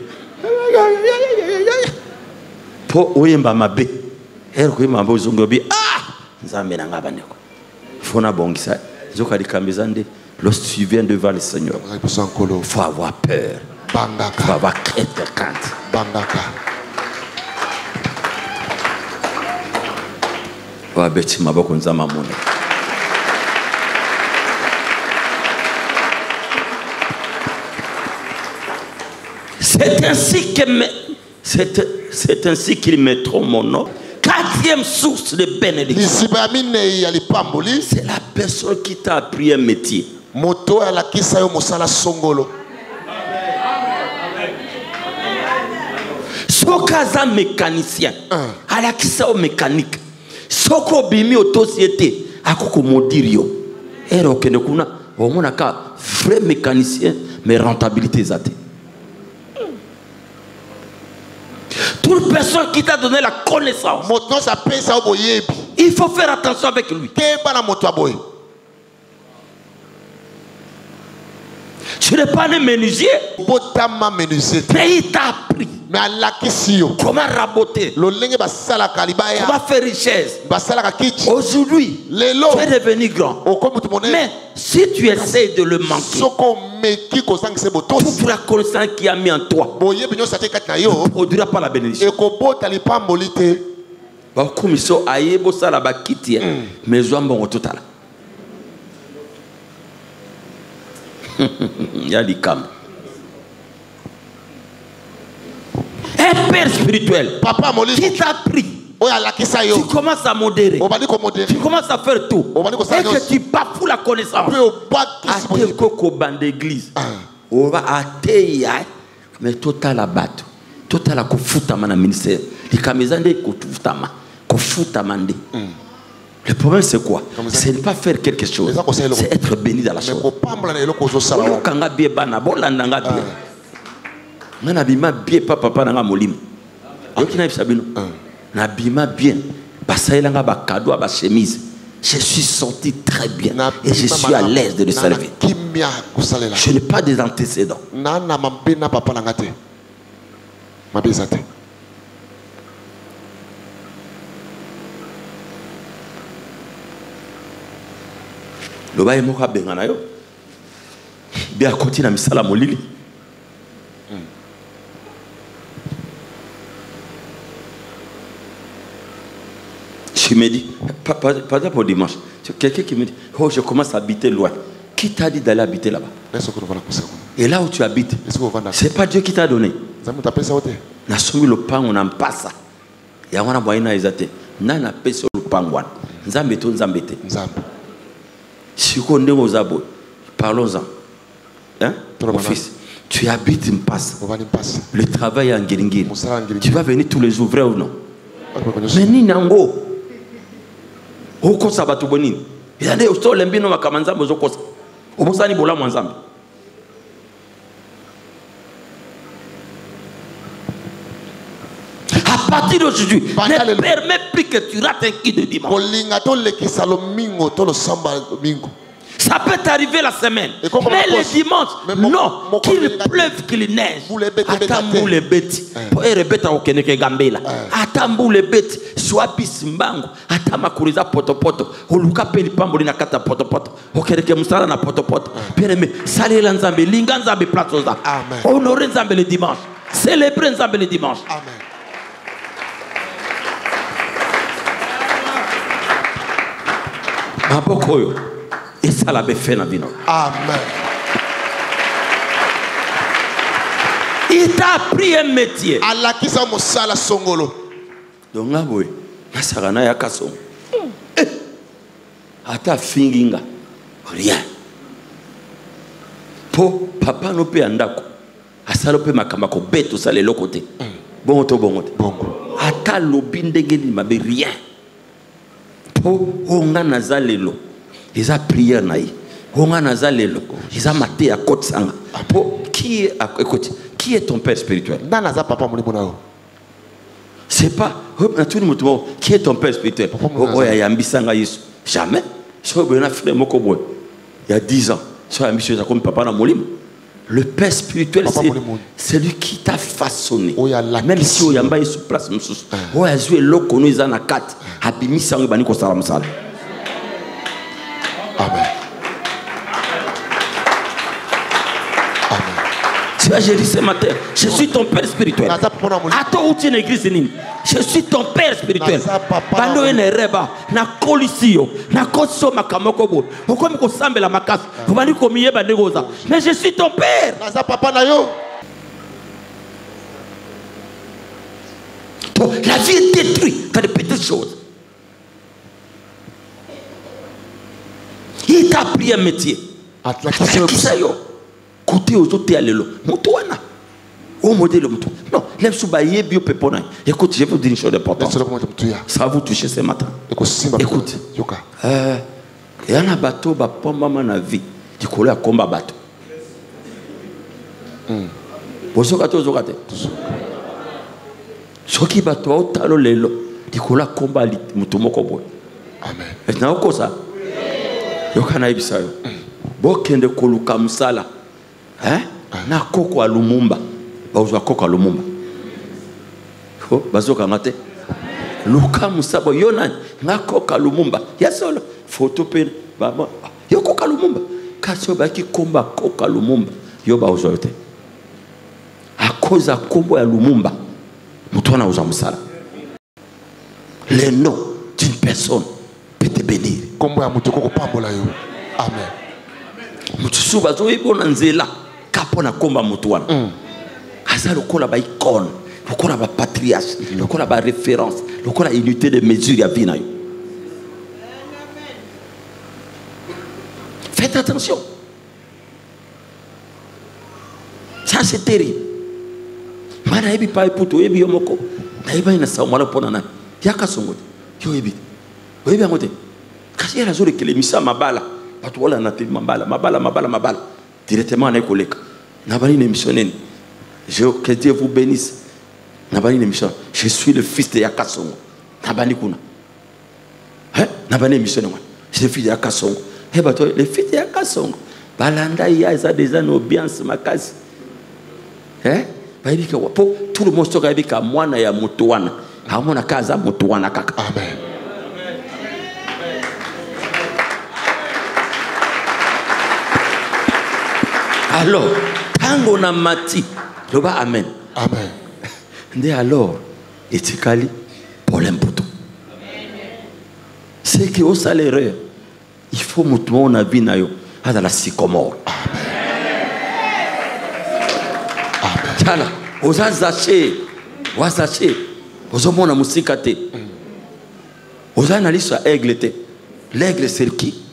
Po oyemba mabe. Ko yemba bozongo bi nzambe na ngaba neko. Fona bongisa. Zoka dikambizande lorsque tu viens devant le Seigneur. Faut avoir peur. Bangaka. Faut avoir crainte. Bangaka. C'est ainsi qu'ils mettront mon nom. Quatrième source de bénédiction. C'est la personne qui t'a appris un métier. Sokaza mécanicien. À la kisa mécanique. Soko bimi au société. Akoko modirio. Ero kene kuna. Omonaka vrai mécanicien mais rentabilité zate. Toute personne qui t'a donné la connaissance, il faut faire attention avec lui. Je n'ai pas de menuisier, mais il t'a appris comment raboter, comment faire richesse. Aujourd'hui, tu es devenu grand. Mais si tu essaies de le manquer, toute la connaissance qui a mis en toi ne produira pas la bénédiction. Il y a des camps. Un père spirituel qui t'a pris, tu commences à modérer, tu commences à faire tout, et que tu bafoues la connaissance. D'église, on va atteindre, mais total à battre, total à kofutama na ministère. Les kamezande kofutama, kofutamande. Le problème c'est quoi? C'est ne pas faire quelque chose, c'est être béni dans la chose. Nabima bien papa nanga molimo. Yoki na bisabino. Nabima bien. Basailanga ba cadeau ba chemise. Je suis sorti très bien et je suis à l'aise de le servir. Je n'ai pas des antécédents. Nana mambena papa nanga te. Mabezate. Le baye moka bengana yo. Bien continue na misala molili. Je me dis, pas pour dimanche, quelqu'un qui me dit, oh je commence à habiter loin. Qui t'a dit d'aller habiter là-bas? Et là où tu habites, c'est pas Dieu qui t'a donné. Na somi le pan on en passe. Ya wana boyina ezate. Na na peso le pan wana. Nzambe to nzambe te. Siko ndemo zabo. Parlons-en. Hein? Mon fils, tu habites une passe. Le travail en Ngiringiri. Tu vas venir tous les jours, vrai ou non? Mais ni nango. Oko sabatu bonini. Yande usto lembino makamanzambo zokosa. Obosani bola mwanzambe. À partir d'aujourd'hui, ne permets plus que tu rates un qui de dimanche. Ça peut t'arriver la semaine. Mais le dimanche, non. Qu'il pleuve, qu'il neige. Attends les bêtes. Pour les bêtes au Keneke Gambela. Attends les bêtes. Soit Bismbango. Attends ma courisa poto. Oluka peli pamboli na kata poto. Au Keneke Moussala na poto. Bien aimé, salut l'ensemble. Linganzambe plazoza. Honorer Nzambe le dimanche. Célébrer Nzambe le dimanche. Amen. Mabokoyo. Et ça l'a fait dans vino. Amen. Il t'a appris un métier. Alakisa mosala songolo. Donc là, oui. Nasarana ya kaso. Ata finginga. Rien. Po papa no pe andako. Asalo pe makamako beto sale lokote. Bongoto. Bongo. Ata lobi ndenge ni mabe rien. Po onga nazalelo. Ils ont prié naï. On a nazalelo. Ils ont maté à côte sanga. Qui est ton père spirituel? C'est pas qui est ton père spirituel? Jamais. Il y a 10 ans. Le père spirituel, c'est lui qui t'a façonné. Même si on a sous place, on a joué l'eau nous en a 4. Amen. Tu vois, j'ai dit ce matin, je suis ton père spirituel. Attends où tu es une église. Je suis ton père spirituel. Bando ene reba na kolisio na koso makamokobo. Okomi ko sambela makasi. Obani ko miyeba negoza. Mais je suis ton père. Naza papa na yo. La vie est détruite par de petites choses. Il t'a appris un métier. Côté aux autres, Moutouana. Au modèle Moutou. Non, l'aime soubaye bio pepona. Écoute, je vais vous dire une chose importante. Ça va vous toucher ce matin. Écoute. Il y a un bateau, bah, pour maman na vie. Tu connais à combat bateau. Vous avez ce qui bateau au talo lelo. Tu connais à combat Moutoumoko. Amen. Maintenant, quoi ça? Yokana ibisayo. Bokende koluka musala. Na koko a Lumumba. Bauzwa koko a Lumumba. Ko bazoka ngate. Luka musabo yona na koko a Lumumba. Yasolo photo pe baba. Yo koko a Lumumba. Kaso baki komba koko a Lumumba. Yo bauzwa yote. A cause a kombo ya Lumumba. Mutwana uza musala. Le nom d'une personne peut te bénir. Amen. Mutusu bazo ibona nzela kapona komba mutuana. Asa lokola ba icône, lokola ba patriarche, lokola ba référence, lokola unité de mesure ya vie na yo. Faites attention. Ça c'est terrible. Mana ebi pa eputo ebi yomoko. Na eba ina sa mala pona na. Yaka songote. Yo ebi. Ebi amote. Kasi era zole kele misa mabala. Patu wala na tili mabala. Directement na koleka. Na bali ne missionnaire. Que Dieu vous bénisse. Na bali ne mission. Je suis le fils de Yakasongo. Na bali kuna. Na bali missionnaire. Je suis le fils de Yakasongo. Bato le fils de Yakasongo. Balanda ya za des ambiance makasi. Baibika wapo tout le monde sera bika mwana ya mutuana. Hamona kaza mutuana kaka. Amen. Alors, tango na mati, loba amen. Amen. Nde alors, etikali problème pour toi. C'est que au salaire, il faut mutuo na vie na yo, ada la sycomore. Amen. Tala, oza zaché, wazaché, ozomona musika te. Oza na liso aigle te. L'aigle c'est qui?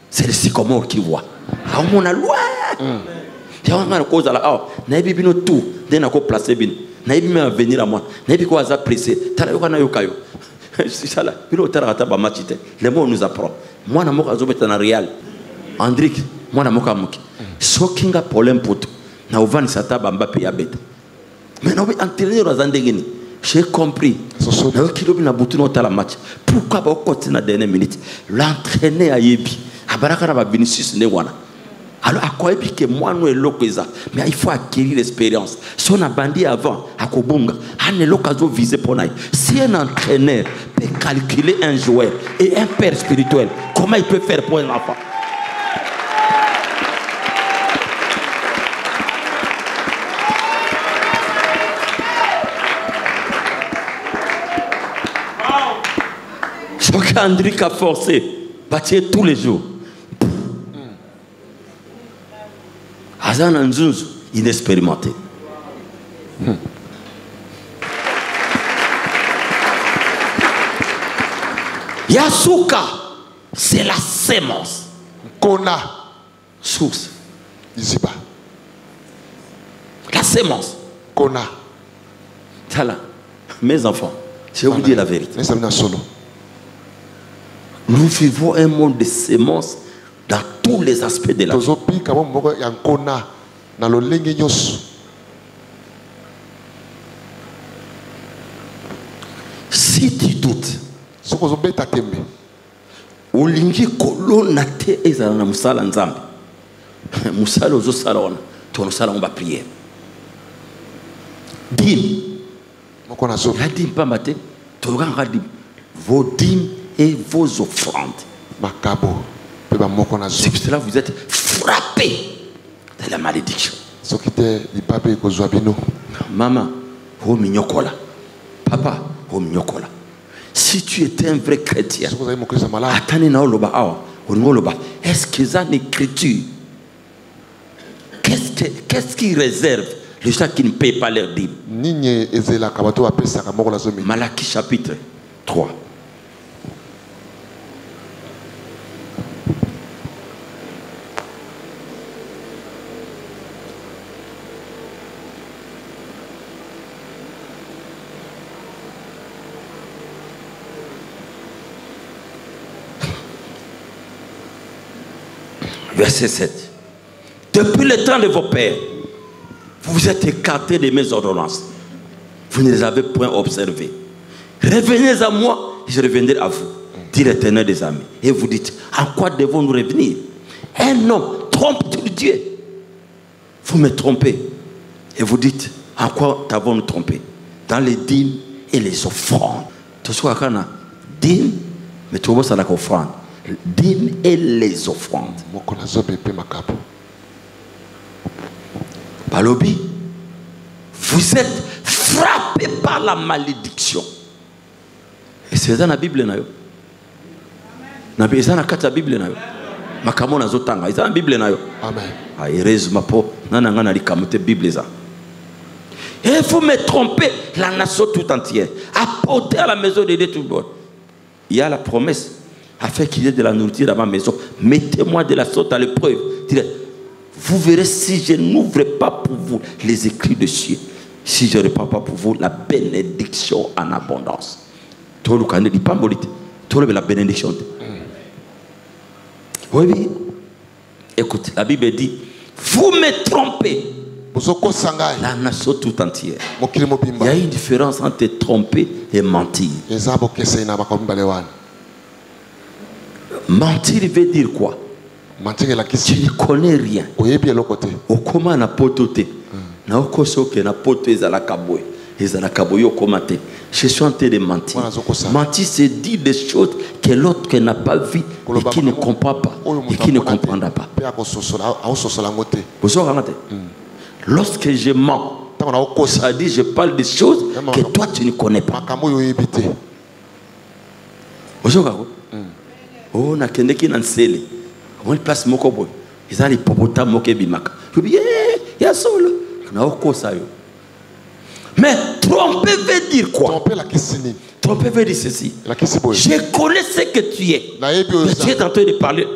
C'est le sycomore qui voit. Ah on a loin. Yawanga cause la naibi bino tout dena ko placer bin naibi me venir à moi naibi ko aza pressé tala yokana yokayo c'est ça là bino tara ta ba matite le mot nous apprend moi na moko azobeta na Real Andrick moi na moko amuki sokinga problème poto na ovani sata ba Mbappé ya beta mais no entraîneur azandengeni j'ai compris na kilobi na butu no tala match pourquoi ba continuer na dernière minute l'entraîneur ayebi abaraka ba Vinicius ne wana. Alors, à quoi est-ce que moi, nous, mais il faut acquérir l'expérience. Si on a bandit avant, à Kobunga, on est l'occasion de viser pour nous. Si un entraîneur peut calculer un joueur et un père spirituel, comment il peut faire pour un enfant? Ce qu'Andrick a forcé, bâtir tous les jours. Hazan Anzunz, inexpérimenté. Yasuka, c'est la sémence. Kona. Source. Iziba. La sémence. Kona. Tala. Mes enfants, je vais vous dire la vérité. Nous vivons un monde de sémences dans tous les aspects de la vie. Si tu doutes, olingi kolona te ezala na musala nzambe. Musala ozo sala wana, to musala on va prier. Dim. La dim pas maté, to ganga dim. Vos dîmes et vos offrandes. C'est pour cela que vous êtes frappés de la malédiction. Maman, oh minyokola. Papa, oh minyokola. Si tu étais un vrai chrétien, est-ce que ça une écriture? Qu'est-ce qui réserve les gens qui ne payent pas leur dîme? Malachie chapitre 3. Verset 7. Depuis le temps de vos pères, vous vous êtes écartés de mes ordonnances. Vous ne les avez point observées. Revenez à moi et je reviendrai à vous, dit l'Éternel des armées. Et vous dites, en quoi devons-nous revenir? Un homme trompe-t-il Dieu? Vous me trompez. Et vous dites, en quoi t'avons-nous trompé? Dans les dîmes et les offrandes. Tout ce qu'on a, dîmes, mais tout le monde s'en a offrande. Dîmes et les offrandes. Balobi, vous êtes frappés par la malédiction. Et c'est dans la Bible. C'est dans la Bible. Makamona zotanga, c'est dans la Bible. Amen. Heureusement pour nananga likamute Bible ça. Et vous me trompez la nation tout entière. Apportez à la maison de Dieu tout le monde. Il y a la promesse. Afin qu'il y ait de la nourriture dans ma maison, mettez-moi de la sorte à l'épreuve. Vous verrez si je n'ouvre pas pour vous les écrits de cieux, si je ne répands pas pour vous la bénédiction en abondance. Toi, le candidat dit pas molite. Toi, la bénédiction. Oui. Écoute, la Bible dit, vous me trompez. La nation tout entière. Il y a une différence entre tromper et mentir. Mentir veut dire quoi? Tu ne connais rien. Okoma na potote. Na okosoke na poto ezala kaboy. Ezala kaboy okomate. Je suis en train de mentir. Mentir, c'est dire des choses que l'autre n'a pas vues et qui ne comprend pas et qui ne comprendra pas. Lorsque je mens, ça dit je parle des choses que toi tu ne connais pas. Oh, na kende ki nansele. On place moko boy. Ils ont les popota moke bimaka. Je dis ya solo. Na okosa yo. Mais tromper veut dire quoi? Tromper veut dire ceci. Je connais ce que tu es. Mais tu es en train de parler.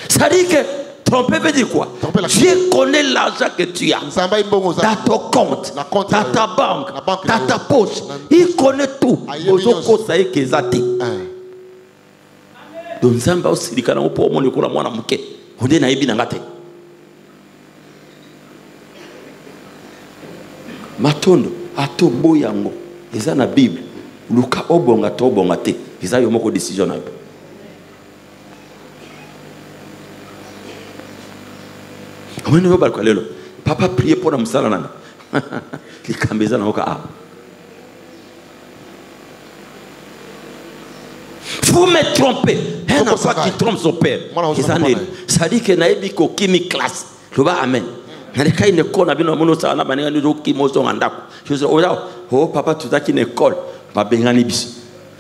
Ça dit que tromper veut dire quoi? Je connais l'argent que tu as dans ton compte, dans ta banque, dans ta poche. Il connaît tout. Donc, Zamba aussi, il a pour moi, il a moi, il a dit, Matondo, ato boyango, ils ont la Bible. Luka obonga to bonga te. Ils ont une décision. Papa priait pour la moussala. Il cambeza na oka. Vous me trompez. Un enfant qui trompe son père. Ça dit que naebi ko kimi classe. Amen. Naleka une école na bino mono sa na banenga ndo ki mozo ngandako. Je dis oh papa tu taki une école. Ba bengani biso.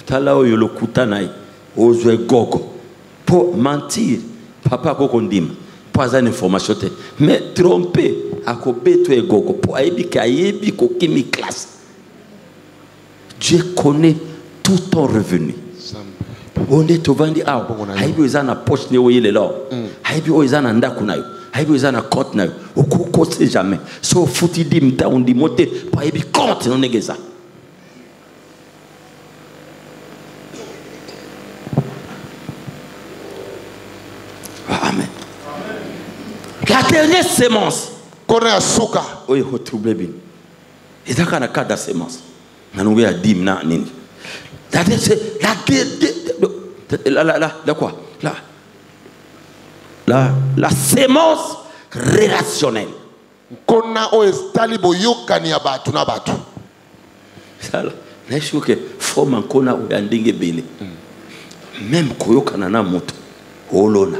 Tala oyo lokuta nai. Ozwe gogo. Pour mentir. Papa ko kondima. Pas une information te. Mais tromper ako beto e gogo. Pour aibi ka yebi ko kimi classe. Dieu connaît tout ton revenu. On est au vendi ah. Aibi ozana poche ne oyele lo. Aibi ozana ndako nayo. Aibi ozana compte nayo. Okoko sait jamais. So futi dimta on dit monter pour aibi compte non negeza. Amen. La dernière sémence. Kone asuka. Oui, ho trouble bien. Et ça kana kada sémence. Nanoué a dim na nini. La quoi? La sémence relationnelle. Kona o estali boyokani ya batu na batu. Sala. Na shuke forme kona o yandinge bele. Même koyokana na moto. Olona.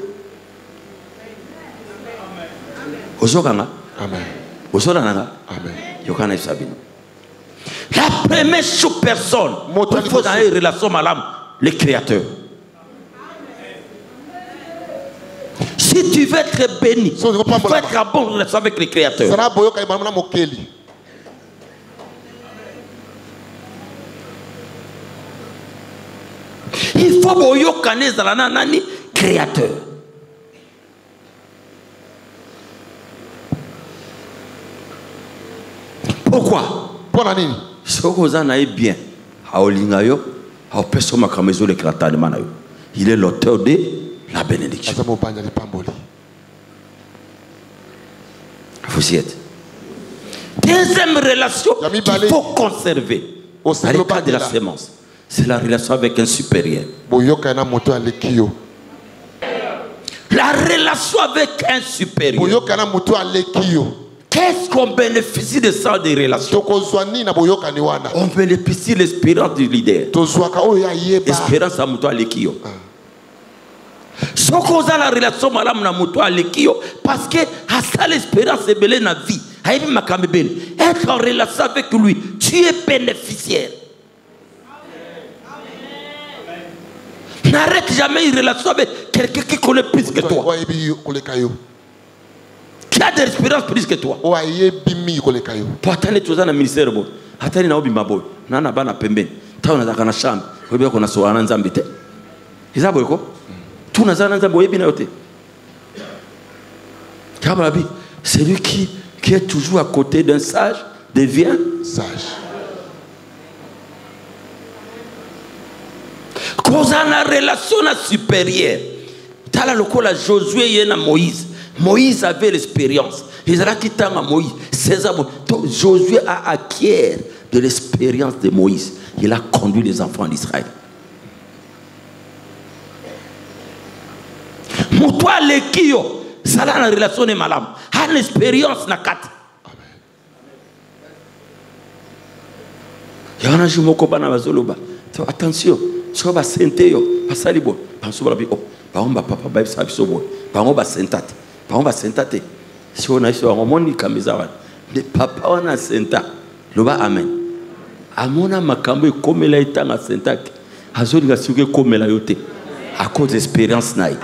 Amen. Amen. Amen. La première personne, il faut dans une relation malade, le Créateur. Si tu veux être béni, il faut être en bonne relation avec le Créateur. Il faut que tu Créateur. Pourquoi? Si vous avez bien, il est l'auteur de la bénédiction. Vous y êtes. Deuxième relation qu'il faut conserver dans le cas de la sémence, c'est la relation avec un supérieur. La relation avec un supérieur. Qu'est-ce qu'on bénéficie de ça des relations? On bénéficie de l'espérance du leader. L'espérance à Moutoua Lekio. Ce qu'on a la relation madame na Moutoua Lekio, parce que à ça l'espérance est belle dans la vie. Être en relation avec lui, tu es bénéficiaire. N'arrête jamais une relation avec quelqu'un qui connaît plus que toi. Qui a de l'espérance plus que toi. Pour attendre tout ça dans le ministère, attendre na obima boy, nana bana pembeni, taona za kana shamba, wewe kuna soana nzambi te. Izabo yuko? Tout na zana nzambi wewe na yote. Kabalabi, celui qui est toujours à côté d'un sage devient sage. Quand on a une relation supérieure, t'as la locola Josué et Moïse. Moïse avait l'expérience. Il a quitté Moïse. Josué a acquis de l'expérience de Moïse. Il a conduit les enfants d'Israël. Moutoua Lekio, ça a une relation de malam. A une expérience na kat. Yana jumoko bana bazoloba. Attention, so ba sente yo, basalibo, banso ba bi o, ba omba papa ba sabi sobo, ba omba sentate. Par exemple, sentate. Si on a ici, on moni kamizawa. Le papa on a senta. Loba amen. Amona makambo comme la itanga sentate. Azoli ga suke comme la yote. À cause d'expérience naï.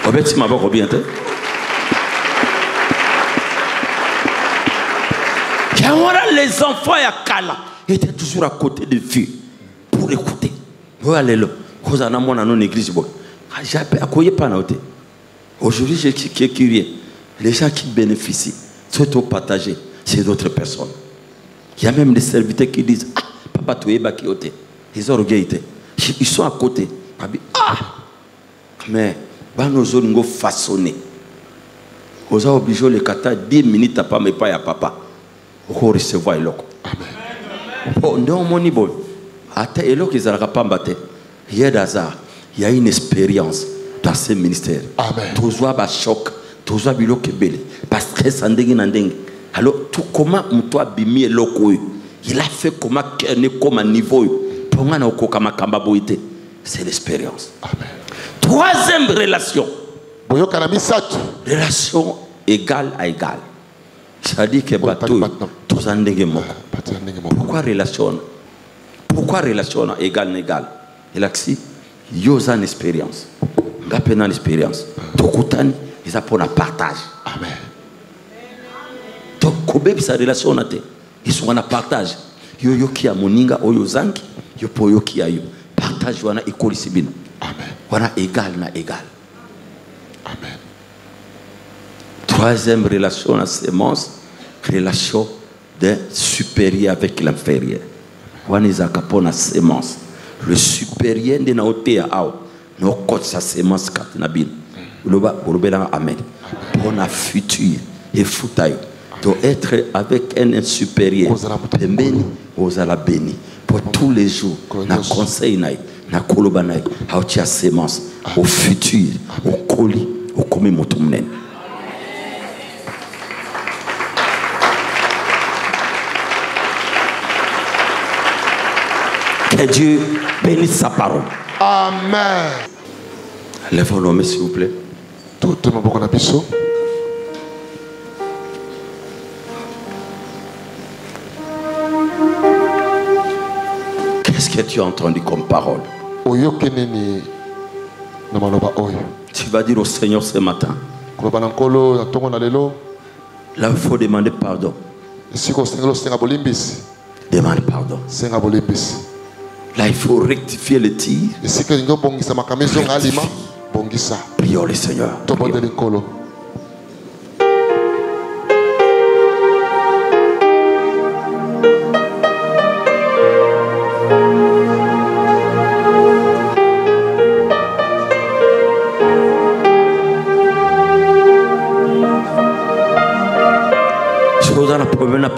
Obeti maboko bien te. Les enfants ya kala étaient toujours à côté de Dieu. Pour écouter. Aujourd'hui, je suis curieux. Les gens qui bénéficient, surtout partager, c'est d'autres personnes. Il y a même des serviteurs qui disent ah, papa, tu es bakiote. Ils ont regardé. Ils sont à côté. Ah, mais, nous avons façonné. Vous avez obligé le kata 10 minutes à pas me pas à papa. Vous recevoir eloko. Amen. Bon, non moni bon. Ata eloko izalaka pambate. Il y a une expérience dans ce ministère. Amen. Tozwa ba choc, tozwa biloko ebele. Parce que ça ndenge na ndenge. Alors tout comment mutwa bimi eloko. Il a fait comment ne comme un niveau. Pongana okoka makamba boite. C'est l'expérience. Amen. Troisième relation. Relation égale à égale. C'est-à-dire que bateau, tous en déguement. Pourquoi relation? Pourquoi relation égale à égale? Il a dit, il y a une expérience. Il y a une expérience. Tokutani, ils ont un partage. Amen. Donc, comment sa relation a été? Ils sont en partage. Yo qui a moninga oyo zangi, yo po yo qui a yo. Partage wana école sibino. Amen. Wana égal na égal. Amen. Troisième relation à sémence, relation d'un supérieur avec l'inférieur. Wana izakapona sémence. Le supérieur de na otea ao. No kote sa sémence katinabine. Uloba urobela amen. Pour la future et futayo. Doit être avec un supérieur. Pembeni ozala béni. Pour tous les jours. Na conseil naï. Na koloba naï. Haotia sémence. Au futur. Au colis. Au komi motumnen. Que Dieu bénisse sa parole. Amen. Lève vos mains s'il vous plaît. Tout le monde a biso. Qu'est-ce que tu as entendu comme parole? Tu vas dire au Seigneur ce matin. Là, il faut demander pardon. Demande pardon. Là, il faut rectifier le tir. Prions le Seigneur. Prions.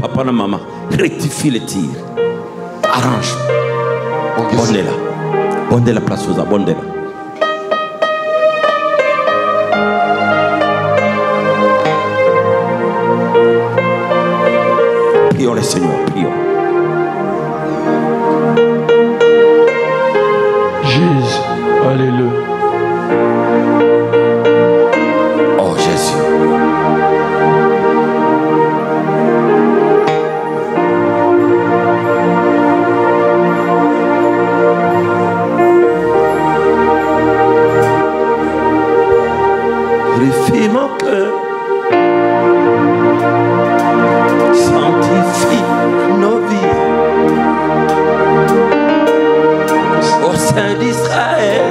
Papa et maman, rectifie le tir. Arrange. Bondez là. Bondez la place aux abondés là. Prions le Seigneur, prions. Jésus, alléluia. Oh Jésus. Purifie mon cœur, sanctifie nos vies au sein d'Israël.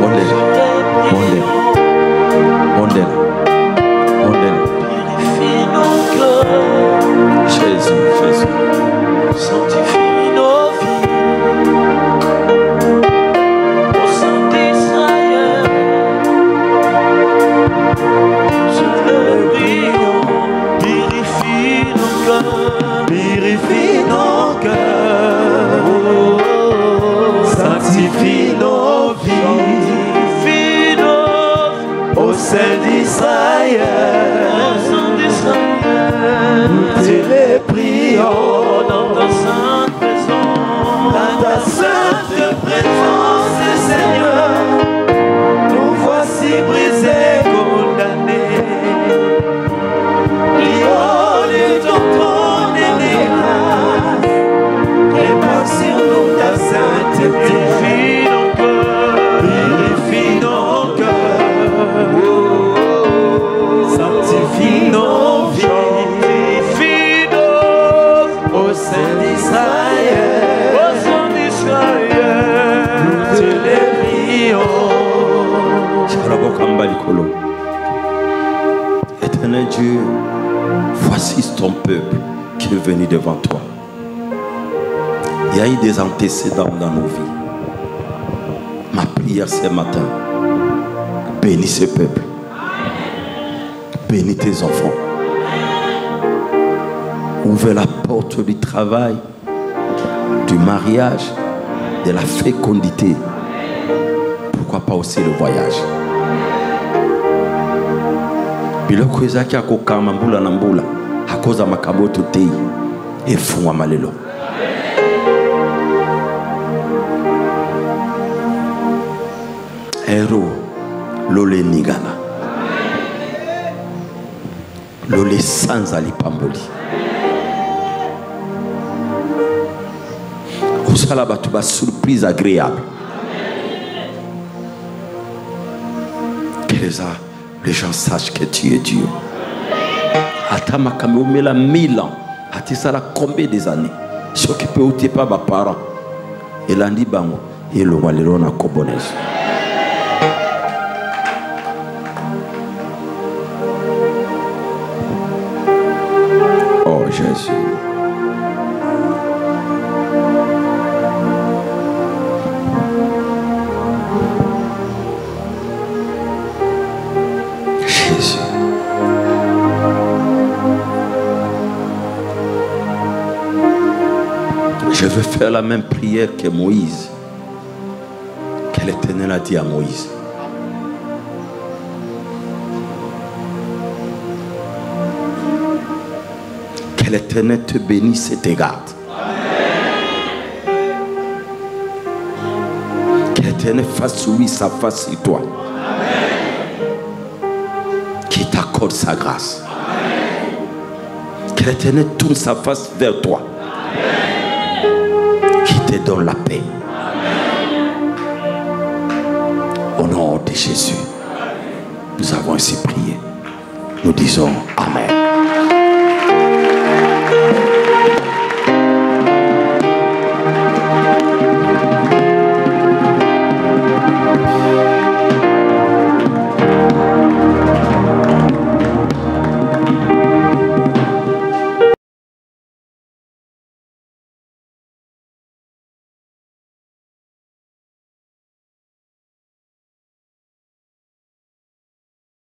Bondez-la, bondez-la, bondez-la. Purifie nos cœurs, Jésus, Jésus, sanctifie nos vies. Purifie nos cœurs, sanctifie nos vies, au sein d'Israël, nous te les prions dans ta sainte présence, Seigneur, nous voici brisés, condamnés, prions de ton trône et des grâces, répand sur nous ta sainteté. Purifie nos cœurs, sanctifie nos vies, au sein d'Israël, nous te les prions. Éternel Dieu, voici ton peuple qui est venu devant toi. Il y a eu des antécédents dans nos vies. Ma prière ce matin, Bénis ce peuple. Bénis tes enfants. Ouvre la porte du travail, du mariage, de la fécondité. Pourquoi pas aussi le voyage? Biloko ezaki akokama mbula na mbula akoza makaboto tei efungwa malelo. Ero lole nigana lole sanza lipamboli osala bato ba surprise agréable. Que les gens sachent que tu es Dieu. Atama kame omela 1000 ans. Atisala combien des années? Ce qui peut ôter pas mes parents. Et l'andi bango. Et le walero na kobonese. Oh Jésus. Je veux faire la même prière que Moïse. Que l'Éternel a dit à Moïse. Que l'Éternel te bénisse et te garde. Que l'Éternel fasse lui sa face sur toi. Qu'il t'accorde sa grâce. Que l'Éternel tourne sa face vers toi. Qui te donne la paix. Au nom de Jésus, nous avons ainsi prié. Nous disons Amen.